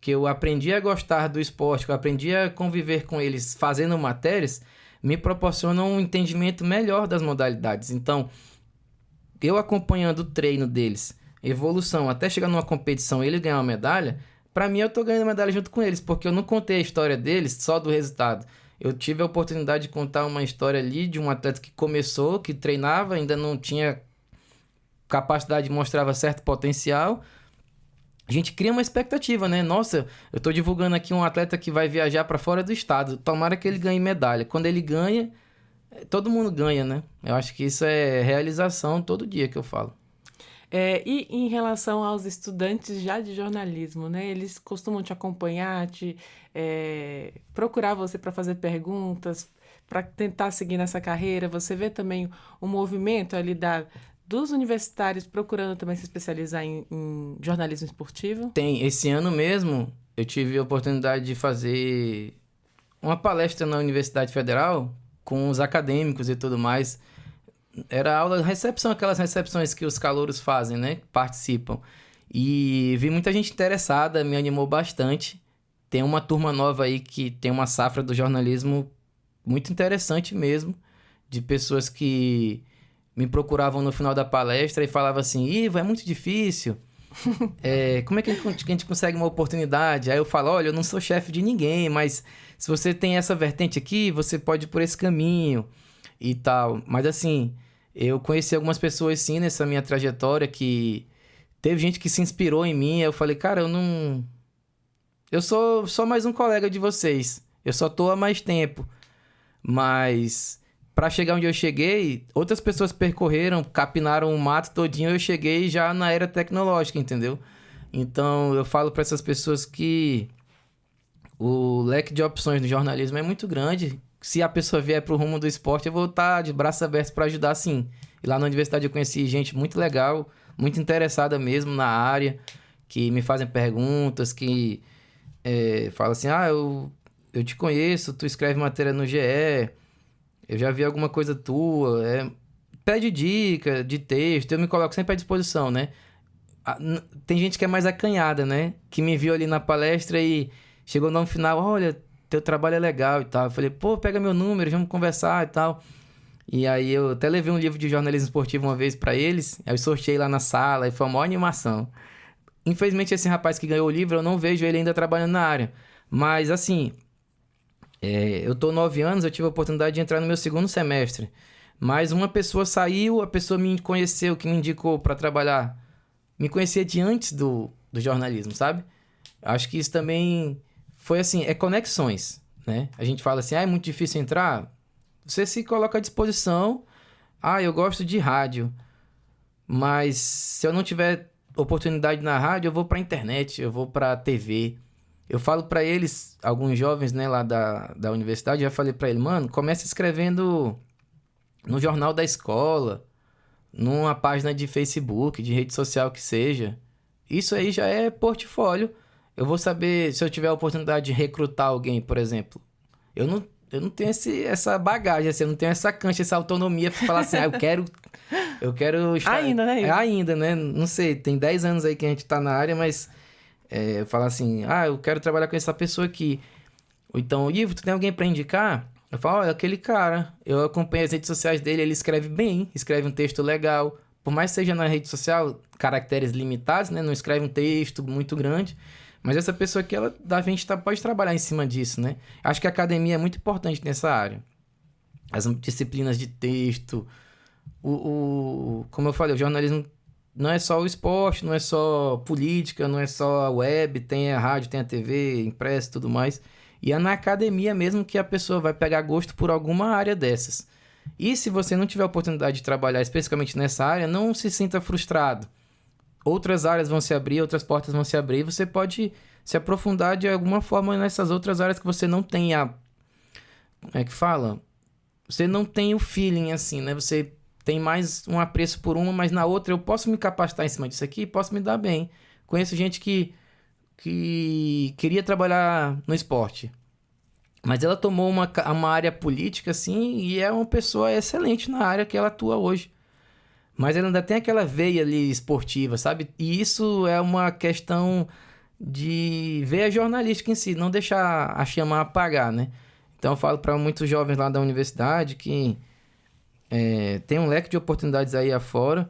que eu aprendi a gostar do esporte, que eu aprendi a conviver com eles fazendo matérias, me proporcionam um entendimento melhor das modalidades. Então, eu acompanhando o treino deles, evolução, até chegar numa competição e ele ganhar uma medalha, pra mim eu tô ganhando medalha junto com eles, porque eu não contei a história deles só do resultado. Eu tive a oportunidade de contar uma história ali de um atleta que começou, que treinava, ainda não tinha capacidade, mostrava certo potencial. A gente cria uma expectativa, né? Nossa, eu tô divulgando aqui um atleta que vai viajar para fora do estado. Tomara que ele ganhe medalha. Quando ele ganha, todo mundo ganha, né? Eu acho que isso é realização todo dia que eu falo. E em relação aos estudantes já de jornalismo, né? Eles costumam te acompanhar, procurar você para fazer perguntas, para tentar seguir nessa carreira. Você vê também o movimento ali dos universitários procurando também se especializar em jornalismo esportivo? Tem. Esse ano mesmo, eu tive a oportunidade de fazer uma palestra na Universidade Federal com os acadêmicos e tudo mais. Era aula de recepção, aquelas recepções que os calouros fazem, né? Participam. E vi muita gente interessada, me animou bastante. Tem uma turma nova aí que tem uma safra do jornalismo muito interessante mesmo, de pessoas que me procuravam no final da palestra e falavam assim, Ivo, é muito difícil. Como é que a gente consegue uma oportunidade? Aí eu falo, olha, eu não sou chefe de ninguém, mas se você tem essa vertente aqui, você pode ir por esse caminho e tal. Mas assim, eu conheci algumas pessoas sim nessa minha trajetória que teve gente que se inspirou em mim. Eu falei, cara, eu sou só mais um colega de vocês. Eu só tô há mais tempo. Mas para chegar onde eu cheguei, outras pessoas percorreram, capinaram o mato todinho, eu cheguei já na era tecnológica, entendeu? Então, eu falo para essas pessoas que o leque de opções do jornalismo é muito grande. Se a pessoa vier pro rumo do esporte, eu vou estar de braços abertos para ajudar, sim. E lá na universidade eu conheci gente muito legal, muito interessada mesmo na área, que me fazem perguntas, que falam assim, eu te conheço, tu escreve matéria no GE, eu já vi alguma coisa tua, pede dica de texto, eu me coloco sempre à disposição, né? Tem gente que é mais acanhada, né? Que me viu ali na palestra e chegou no final, olha, teu trabalho é legal e tal. Eu falei, pô, pega meu número, vamos conversar e tal. E aí eu até levei um livro de jornalismo esportivo uma vez pra eles, aí eu sorteei lá na sala e foi uma maior animação. Infelizmente esse rapaz que ganhou o livro, eu não vejo ele ainda trabalhando na área. Mas assim, eu tô 9 anos, eu tive a oportunidade de entrar no meu segundo semestre. Mas uma pessoa saiu, a pessoa me conheceu, que me indicou pra trabalhar. Me conhecia de antes do jornalismo, sabe? Acho que isso também foi assim, conexões, né? A gente fala assim, é muito difícil entrar. Você se coloca à disposição. Eu gosto de rádio. Mas se eu não tiver oportunidade na rádio, eu vou pra internet, eu vou pra TV. Eu falo para eles, alguns jovens, né, lá da universidade, já falei para ele, mano, começa escrevendo no jornal da escola, numa página de Facebook, de rede social que seja. Isso aí já é portfólio. Eu vou saber, se eu tiver a oportunidade de recrutar alguém, por exemplo. Eu não tenho essa bagagem, assim, eu não tenho essa cancha, essa autonomia para falar assim, eu quero estar... Ainda, né? Ainda, né? Não sei, tem 10 anos aí que a gente tá na área, mas eu falo assim, eu quero trabalhar com essa pessoa aqui. Ou então, Ivo, tu tem alguém para indicar? Eu falo, olha, aquele cara, eu acompanho as redes sociais dele, ele escreve bem, escreve um texto legal. Por mais que seja na rede social, caracteres limitados, né? Não escreve um texto muito grande. Mas essa pessoa aqui, a gente pode trabalhar em cima disso, né? Acho que a academia é muito importante nessa área. As disciplinas de texto, como eu falei, o jornalismo não é só o esporte, não é só política, não é só a web, tem a rádio, tem a TV, impresso e tudo mais. E é na academia mesmo que a pessoa vai pegar gosto por alguma área dessas. E se você não tiver a oportunidade de trabalhar especificamente nessa área, não se sinta frustrado. Outras áreas vão se abrir, outras portas vão se abrir, e você pode se aprofundar de alguma forma nessas outras áreas que você não tem como é que fala? Você não tem o feeling, assim, né? Você tem mais um apreço por uma, mas na outra eu posso me capacitar em cima disso aqui, posso me dar bem. Conheço gente que queria trabalhar no esporte, mas ela tomou uma área política, assim, e é uma pessoa excelente na área que ela atua hoje. Mas ela ainda tem aquela veia ali esportiva, sabe? E isso é uma questão de ver a jornalística em si, não deixar a chama apagar, né? Então eu falo para muitos jovens lá da universidade que tem um leque de oportunidades aí afora,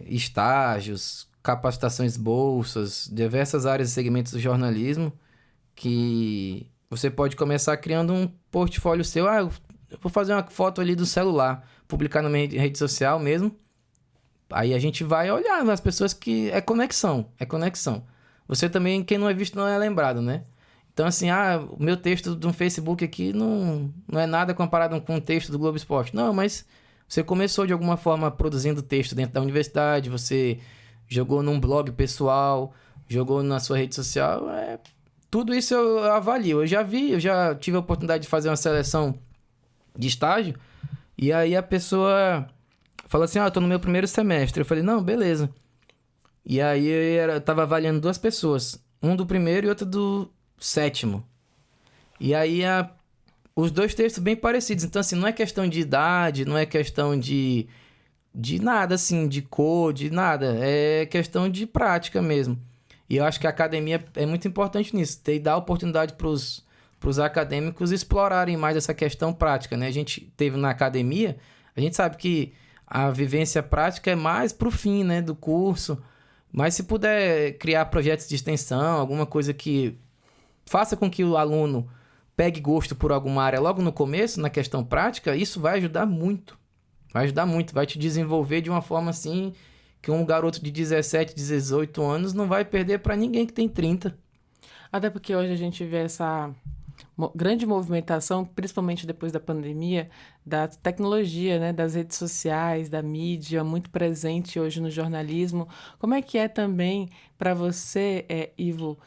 estágios, capacitações, bolsas, diversas áreas e segmentos do jornalismo, que você pode começar criando um portfólio seu. Eu vou fazer uma foto ali do celular, publicar na minha rede social mesmo. Aí a gente vai olhar as pessoas que... É conexão. Você também, quem não é visto não é lembrado, né? Então, assim, o meu texto do Facebook aqui não é nada comparado com o texto do Globo Esporte. Não, mas você começou de alguma forma produzindo texto dentro da universidade, você jogou num blog pessoal, jogou na sua rede social. Tudo isso eu avalio. Eu já tive a oportunidade de fazer uma seleção de estágio, e aí a pessoa falou assim, eu tô no meu primeiro semestre. Eu falei, não, beleza. E aí eu tava avaliando 2 pessoas, um do primeiro e outro do 7º. E aí os 2 textos bem parecidos. Então, assim, não é questão de idade, não é questão de nada, assim, de cor, de nada. É questão de prática mesmo. E eu acho que a academia é muito importante nisso, dar oportunidade para os acadêmicos explorarem mais essa questão prática, né? A gente teve na academia, a gente sabe que a vivência prática é mais pro fim, né, do curso, mas se puder criar projetos de extensão, alguma coisa que faça com que o aluno pegue gosto por alguma área logo no começo, na questão prática, isso vai ajudar muito. Vai te desenvolver de uma forma assim que um garoto de 17, 18 anos não vai perder para ninguém que tem 30. Até porque hoje a gente vê essa grande movimentação, principalmente depois da pandemia, da tecnologia, né, das redes sociais, da mídia, muito presente hoje no jornalismo. Como é que é também para você, Ivo,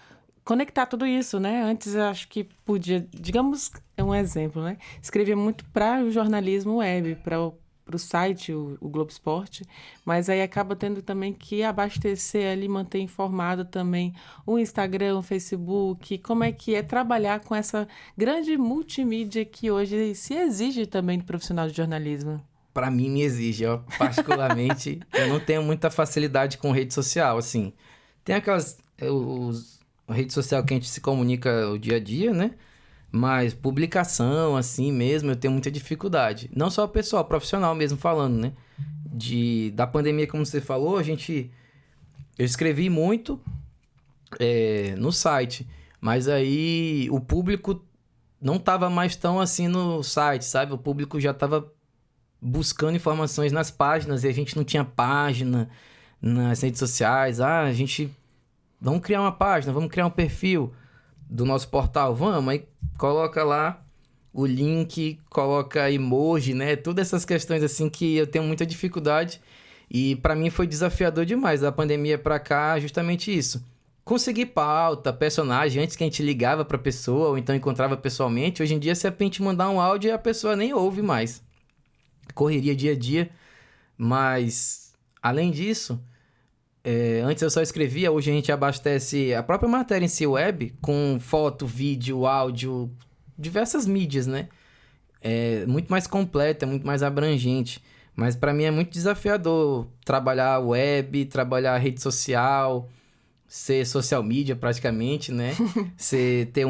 conectar tudo isso, né? Antes eu acho que podia, digamos, um exemplo, né? Escrevia muito para o jornalismo web, para o site, o Globo Esporte, mas aí acaba tendo também que abastecer ali, manter informado também o Instagram, o Facebook. Como é que é trabalhar com essa grande multimídia que hoje se exige também do profissional de jornalismo? Para mim, me exige. Eu, particularmente, eu não tenho muita facilidade com rede social, assim. Tem aquelas... a rede social que a gente se comunica o dia a dia, né? Mas publicação, assim mesmo, eu tenho muita dificuldade. Não só o pessoal, profissional mesmo falando, né? Da pandemia, como você falou, eu escrevi muito no site. Mas aí o público não estava mais tão assim no site, sabe? O público já estava buscando informações nas páginas e a gente não tinha página nas redes sociais. Vamos criar uma página, vamos criar um perfil do nosso portal, vamos, aí coloca lá o link, coloca emoji, né? Todas essas questões assim que eu tenho muita dificuldade e para mim foi desafiador demais. Da pandemia para cá, justamente isso. conseguir pauta, personagem, antes que a gente ligava pra pessoa ou então encontrava pessoalmente. Hoje em dia, se a gente mandar um áudio, a pessoa nem ouve mais. Correria dia a dia. Mas, além disso, antes eu só escrevia, hoje a gente abastece a própria matéria em si, web, com foto, vídeo, áudio, diversas mídias, né? É muito mais completa, é muito mais abrangente. Mas para mim é muito desafiador trabalhar web, trabalhar rede social, ser social media praticamente, né? Você ter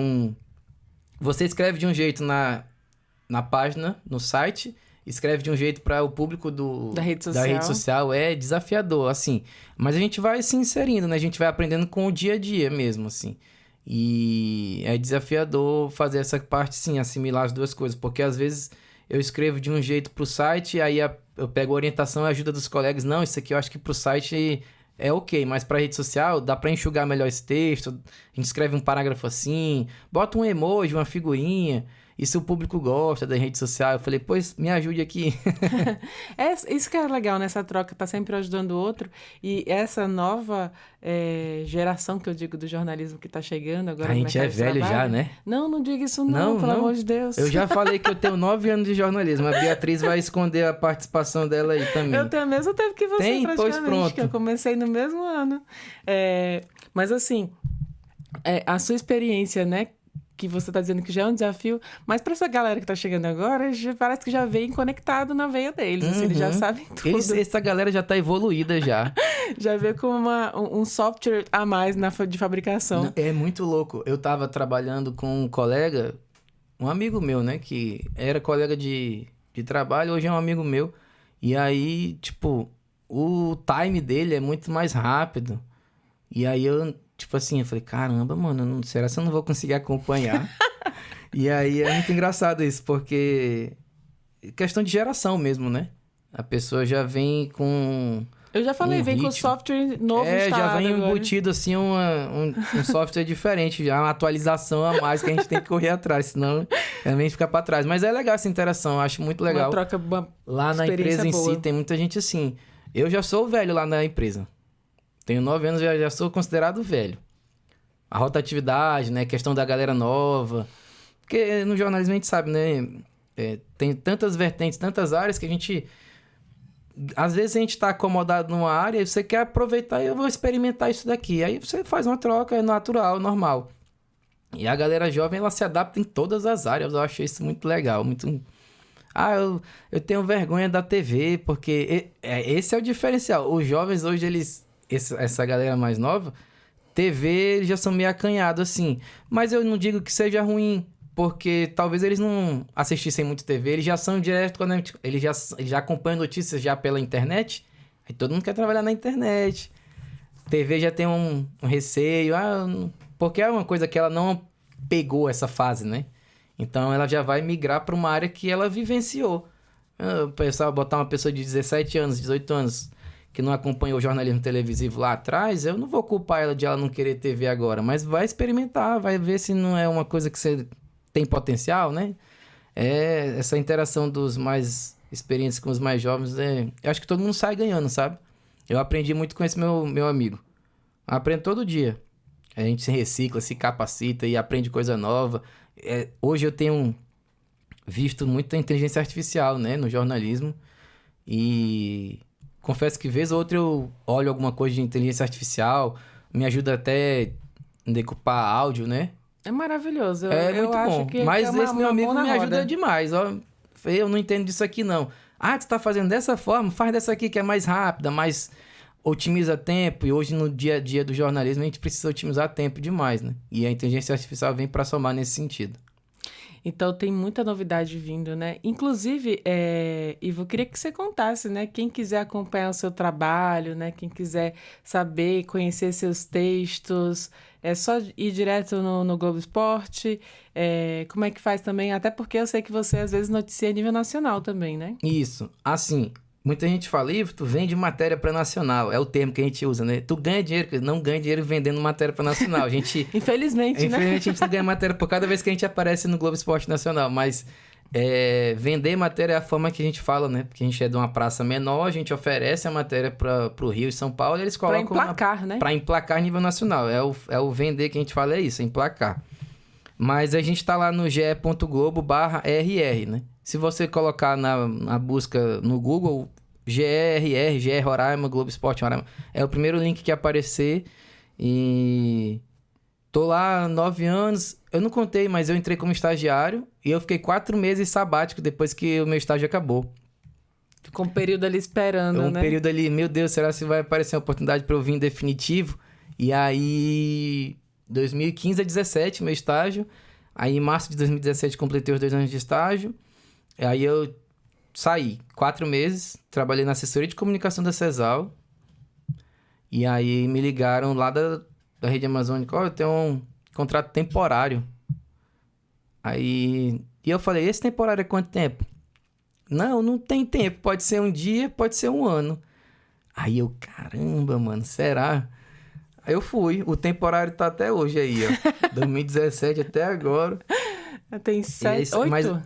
Você escreve de um jeito na página, no site, escreve de um jeito para o público da rede social. É desafiador, assim. Mas a gente vai se inserindo, né? A gente vai aprendendo com o dia a dia mesmo, assim. E é desafiador fazer essa parte, sim, assimilar as duas coisas. Porque às vezes eu escrevo de um jeito pro site, aí eu pego a orientação e ajuda dos colegas. Não, isso aqui eu acho que pro site é ok, mas pra rede social dá pra enxugar melhor esse texto. A gente escreve um parágrafo assim, bota um emoji, uma figurinha. E se o público gosta da rede social, eu falei, pois, me ajude aqui. Isso que é legal nessa troca, tá sempre ajudando o outro. E essa nova geração, que eu digo, do jornalismo que tá chegando agora. A gente é velho já, né? Não diga isso não, pelo amor de Deus. Eu já falei que eu tenho 9 anos de jornalismo. A Beatriz vai esconder a participação dela aí também. Eu tenho o mesmo tempo que você, praticamente. Pois pronto. Que eu comecei no mesmo ano. Mas assim, a sua experiência, né? Que você está dizendo que já é um desafio, mas para essa galera que está chegando agora, parece que já vem conectado na veia deles, assim, eles já sabem tudo. Essa galera já está evoluída já. Já vê como um software a mais de fabricação. É muito louco. Eu estava trabalhando com um colega, um amigo meu, né, que era colega de trabalho, hoje é um amigo meu, e aí, tipo, o time dele é muito mais rápido, e aí eu falei, caramba, mano, será que eu não vou conseguir acompanhar? E aí é muito engraçado isso, porque é questão de geração mesmo, né? A pessoa já vem com... Eu já falei, vem com software novo já vem embutido, assim, um software diferente, já uma atualização a mais que a gente tem que correr atrás, senão realmente fica pra trás. Mas é legal essa interação, eu acho muito legal. Uma troca, lá na empresa em si, tem muita gente assim. Eu já sou velho lá na empresa. Tenho 9 anos, já sou considerado velho. A rotatividade, né? Questão da galera nova. Porque no jornalismo a gente sabe, né? Tem tantas vertentes, tantas áreas que a gente... Às vezes a gente tá acomodado numa área e você quer aproveitar e eu vou experimentar isso daqui. Aí você faz uma troca, é natural, normal. E a galera jovem, ela se adapta em todas as áreas. Eu acho isso muito legal, muito... eu tenho vergonha da TV, porque esse é o diferencial. Os jovens hoje, essa galera mais nova, TV, eles já são meio acanhados, assim. Mas eu não digo que seja ruim, porque talvez eles não assistissem muito TV, eles já são direto, eles já acompanham notícias já pela internet, aí todo mundo quer trabalhar na internet. TV já tem um receio, porque é uma coisa que ela não pegou essa fase, né? Então ela já vai migrar para uma área que ela vivenciou. O pessoal botar uma pessoa de 17 anos, 18 anos, que não acompanhou o jornalismo televisivo lá atrás, eu não vou culpar ela de ela não querer TV agora, mas vai experimentar, vai ver se não é uma coisa que você tem potencial, né? Essa interação dos mais experientes com os mais jovens, eu acho que todo mundo sai ganhando, sabe? Eu aprendi muito com esse meu amigo. Aprendo todo dia. A gente se recicla, se capacita e aprende coisa nova. Hoje eu tenho visto muita inteligência artificial, né, no jornalismo, e confesso que vez ou outra eu olho alguma coisa de inteligência artificial, me ajuda até a decupar áudio, né? É maravilhoso. Eu muito acho bom. Que mas esse meu amigo me ajuda roda. demais. Ó. Eu não entendo disso aqui, não. Tu tá fazendo dessa forma? Faz dessa aqui que é mais rápida, mais otimiza tempo. E hoje, no dia a dia do jornalismo, a gente precisa otimizar tempo demais, né? E a inteligência artificial vem para somar nesse sentido. Então, tem muita novidade vindo, né? Inclusive, Ivo, eu queria que você contasse, né? Quem quiser acompanhar o seu trabalho, né? Quem quiser saber, conhecer seus textos, é só ir direto no Globo Esporte. Como é que faz também? Até porque eu sei que você, às vezes, noticia a nível nacional também, né? Isso. Assim, muita gente fala, Ivo, tu vende matéria para nacional. É o termo que a gente usa, né? Tu ganha dinheiro, não ganha dinheiro vendendo matéria para nacional. A gente... Infelizmente, né? Infelizmente, a gente não ganha matéria por cada vez que a gente aparece no Globo Esporte Nacional. Mas Vender matéria é a forma que a gente fala, né? Porque a gente é de uma praça menor, a gente oferece a matéria para o Rio e São Paulo e eles colocam... Para emplacar, né? Para emplacar a nível nacional. É o vender que a gente fala, é isso, é emplacar. Mas a gente tá lá no ge.globo/RR, né? Se você colocar na busca no Google, GRR, GR Roraima, Globo Esporte Roraima, é o primeiro link que aparecer. E tô lá há 9 anos. Eu não contei, mas eu entrei como estagiário e eu fiquei 4 meses sabático depois que o meu estágio acabou. Ficou um período ali esperando, né? Um período ali, meu Deus, será que vai aparecer uma oportunidade para eu vir em definitivo? E aí, 2015 a 2017, meu estágio. Aí, em março de 2017, completei os 2 anos de estágio. Aí eu saí 4 meses, trabalhei na assessoria de comunicação da CESAL. E aí me ligaram lá da Rede Amazônica, eu tenho um contrato temporário. Aí... E eu falei, esse temporário é quanto tempo? Não tem tempo, pode ser um dia, pode ser um ano. Aí eu, caramba, mano, será? Aí eu fui, o temporário tá até hoje aí, ó. 2017 até agora. Tem 8?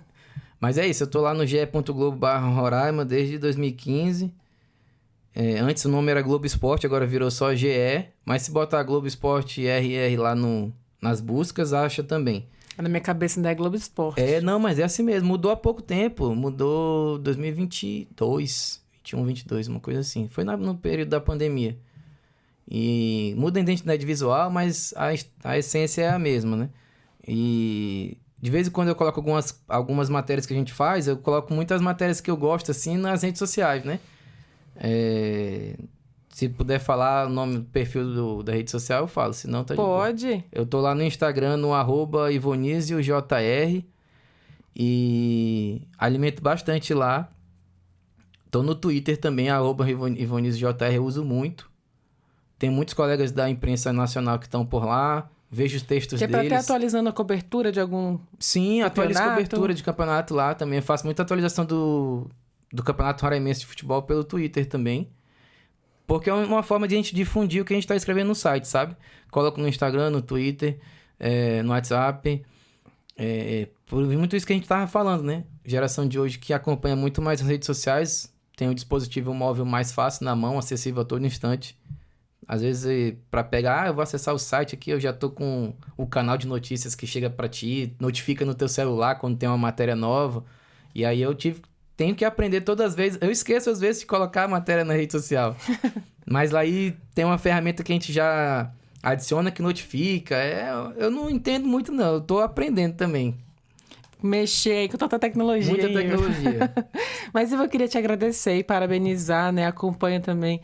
Mas é isso, eu tô lá no ge.globo/Roraima desde 2015. Antes o nome era Globo Esporte, agora virou só GE. Mas se botar Globo Esporte RR lá nas buscas, acha também. Na minha cabeça ainda é Globo Esporte. Não, mas é assim mesmo. Mudou há pouco tempo. Mudou 2022, 21, 22, uma coisa assim. Foi no período da pandemia. E muda a identidade visual, mas a essência é a mesma, né? E de vez em quando eu coloco algumas matérias que a gente faz, eu coloco muitas matérias que eu gosto, assim, nas redes sociais, né? Se puder falar o nome do perfil da rede social, eu falo, senão tá de boa. Pode. Eu tô lá no Instagram, no @IvonizioJR e alimento bastante lá. Tô no Twitter também, @IvonizioJR, eu uso muito. Tem muitos colegas da imprensa nacional que estão por lá, vejo os textos deles. Que é pra ter atualizando a cobertura de algum Sim, atualizo campeonato. cobertura de campeonato lá também. Eu faço muita atualização do Campeonato Roraimense de Futebol pelo Twitter também. Porque é uma forma de a gente difundir o que a gente está escrevendo no site, sabe? Coloco no Instagram, no Twitter, no WhatsApp. Por muito isso que a gente estava falando, né? Geração de hoje que acompanha muito mais as redes sociais, tem um dispositivo móvel mais fácil na mão, acessível a todo instante. Às vezes, para pegar, eu vou acessar o site aqui, eu já tô com o canal de notícias que chega para ti, notifica no teu celular quando tem uma matéria nova. E aí tenho que aprender todas as vezes. Eu esqueço às vezes de colocar a matéria na rede social. Mas lá aí tem uma ferramenta que a gente já adiciona que notifica. Eu não entendo muito não, eu tô aprendendo também. Mexer aí com tanta tecnologia. Muita tecnologia. Mas eu queria te agradecer e parabenizar, né? Acompanha também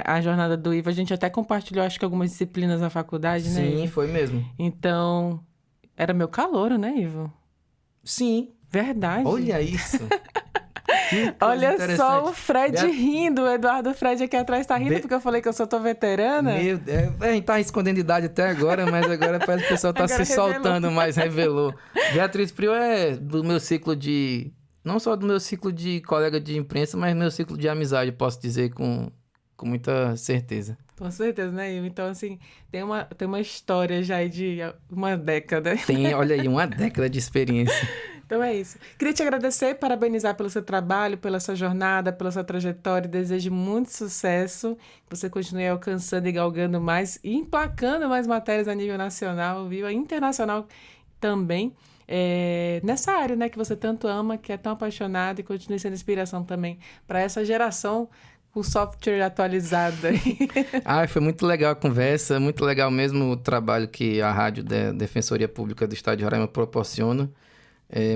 a jornada do Ivo. A gente até compartilhou, acho que algumas disciplinas na faculdade, né? Sim, foi mesmo. Então, era meu calouro, né, Ivo? Sim. Verdade. Olha isso. Olha só o Fred rindo. O Eduardo Fred aqui atrás tá rindo porque eu falei que eu sou tua veterana. Meu Deus, a gente tá escondendo idade até agora, mas agora parece que o pessoal tá se soltando mais, revelou. Beatriz Priu é do meu ciclo de... Não só do meu ciclo de colega de imprensa, mas meu ciclo de amizade, posso dizer com muita certeza. Com certeza, né, Ivo? Então, assim, tem uma história já de uma década. Olha aí, uma década de experiência. Então é isso. Queria te agradecer, parabenizar pelo seu trabalho, pela sua jornada, pela sua trajetória. Desejo muito sucesso, que você continue alcançando e galgando mais e emplacando mais matérias a nível nacional, viu? Internacional também. Nessa área, né, que você tanto ama, que é tão apaixonado e continue sendo inspiração também para essa geração com software atualizado. Foi muito legal a conversa, muito legal mesmo o trabalho que a Rádio Defensoria Pública do Estado de Roraima proporciona.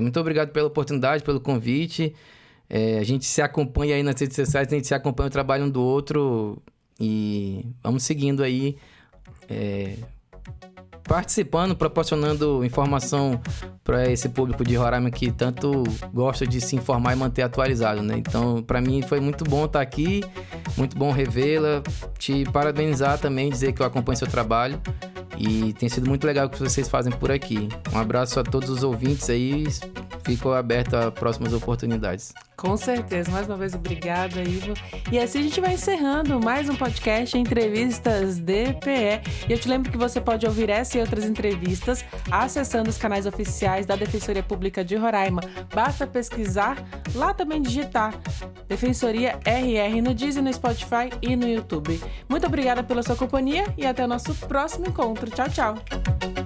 Muito obrigado pela oportunidade, pelo convite. A gente se acompanha aí nas redes sociais, a gente se acompanha o trabalho um do outro e vamos seguindo aí, participando, proporcionando informação para esse público de Roraima que tanto gosta de se informar e manter atualizado, né? Então, para mim foi muito bom estar aqui, muito bom revê-la, te parabenizar também, dizer que eu acompanho seu trabalho. E tem sido muito legal o que vocês fazem por aqui. Um abraço a todos os ouvintes aí. fico aberto a próximas oportunidades. Com certeza. Mais uma vez, obrigada, Ivo. E assim a gente vai encerrando mais um podcast Entrevistas DPE. E eu te lembro que você pode ouvir essa e outras entrevistas acessando os canais oficiais da Defensoria Pública de Roraima. Basta pesquisar, lá também digitar Defensoria RR no Deezer, no Spotify e no YouTube. Muito obrigada pela sua companhia e até o nosso próximo encontro. Tchau, tchau!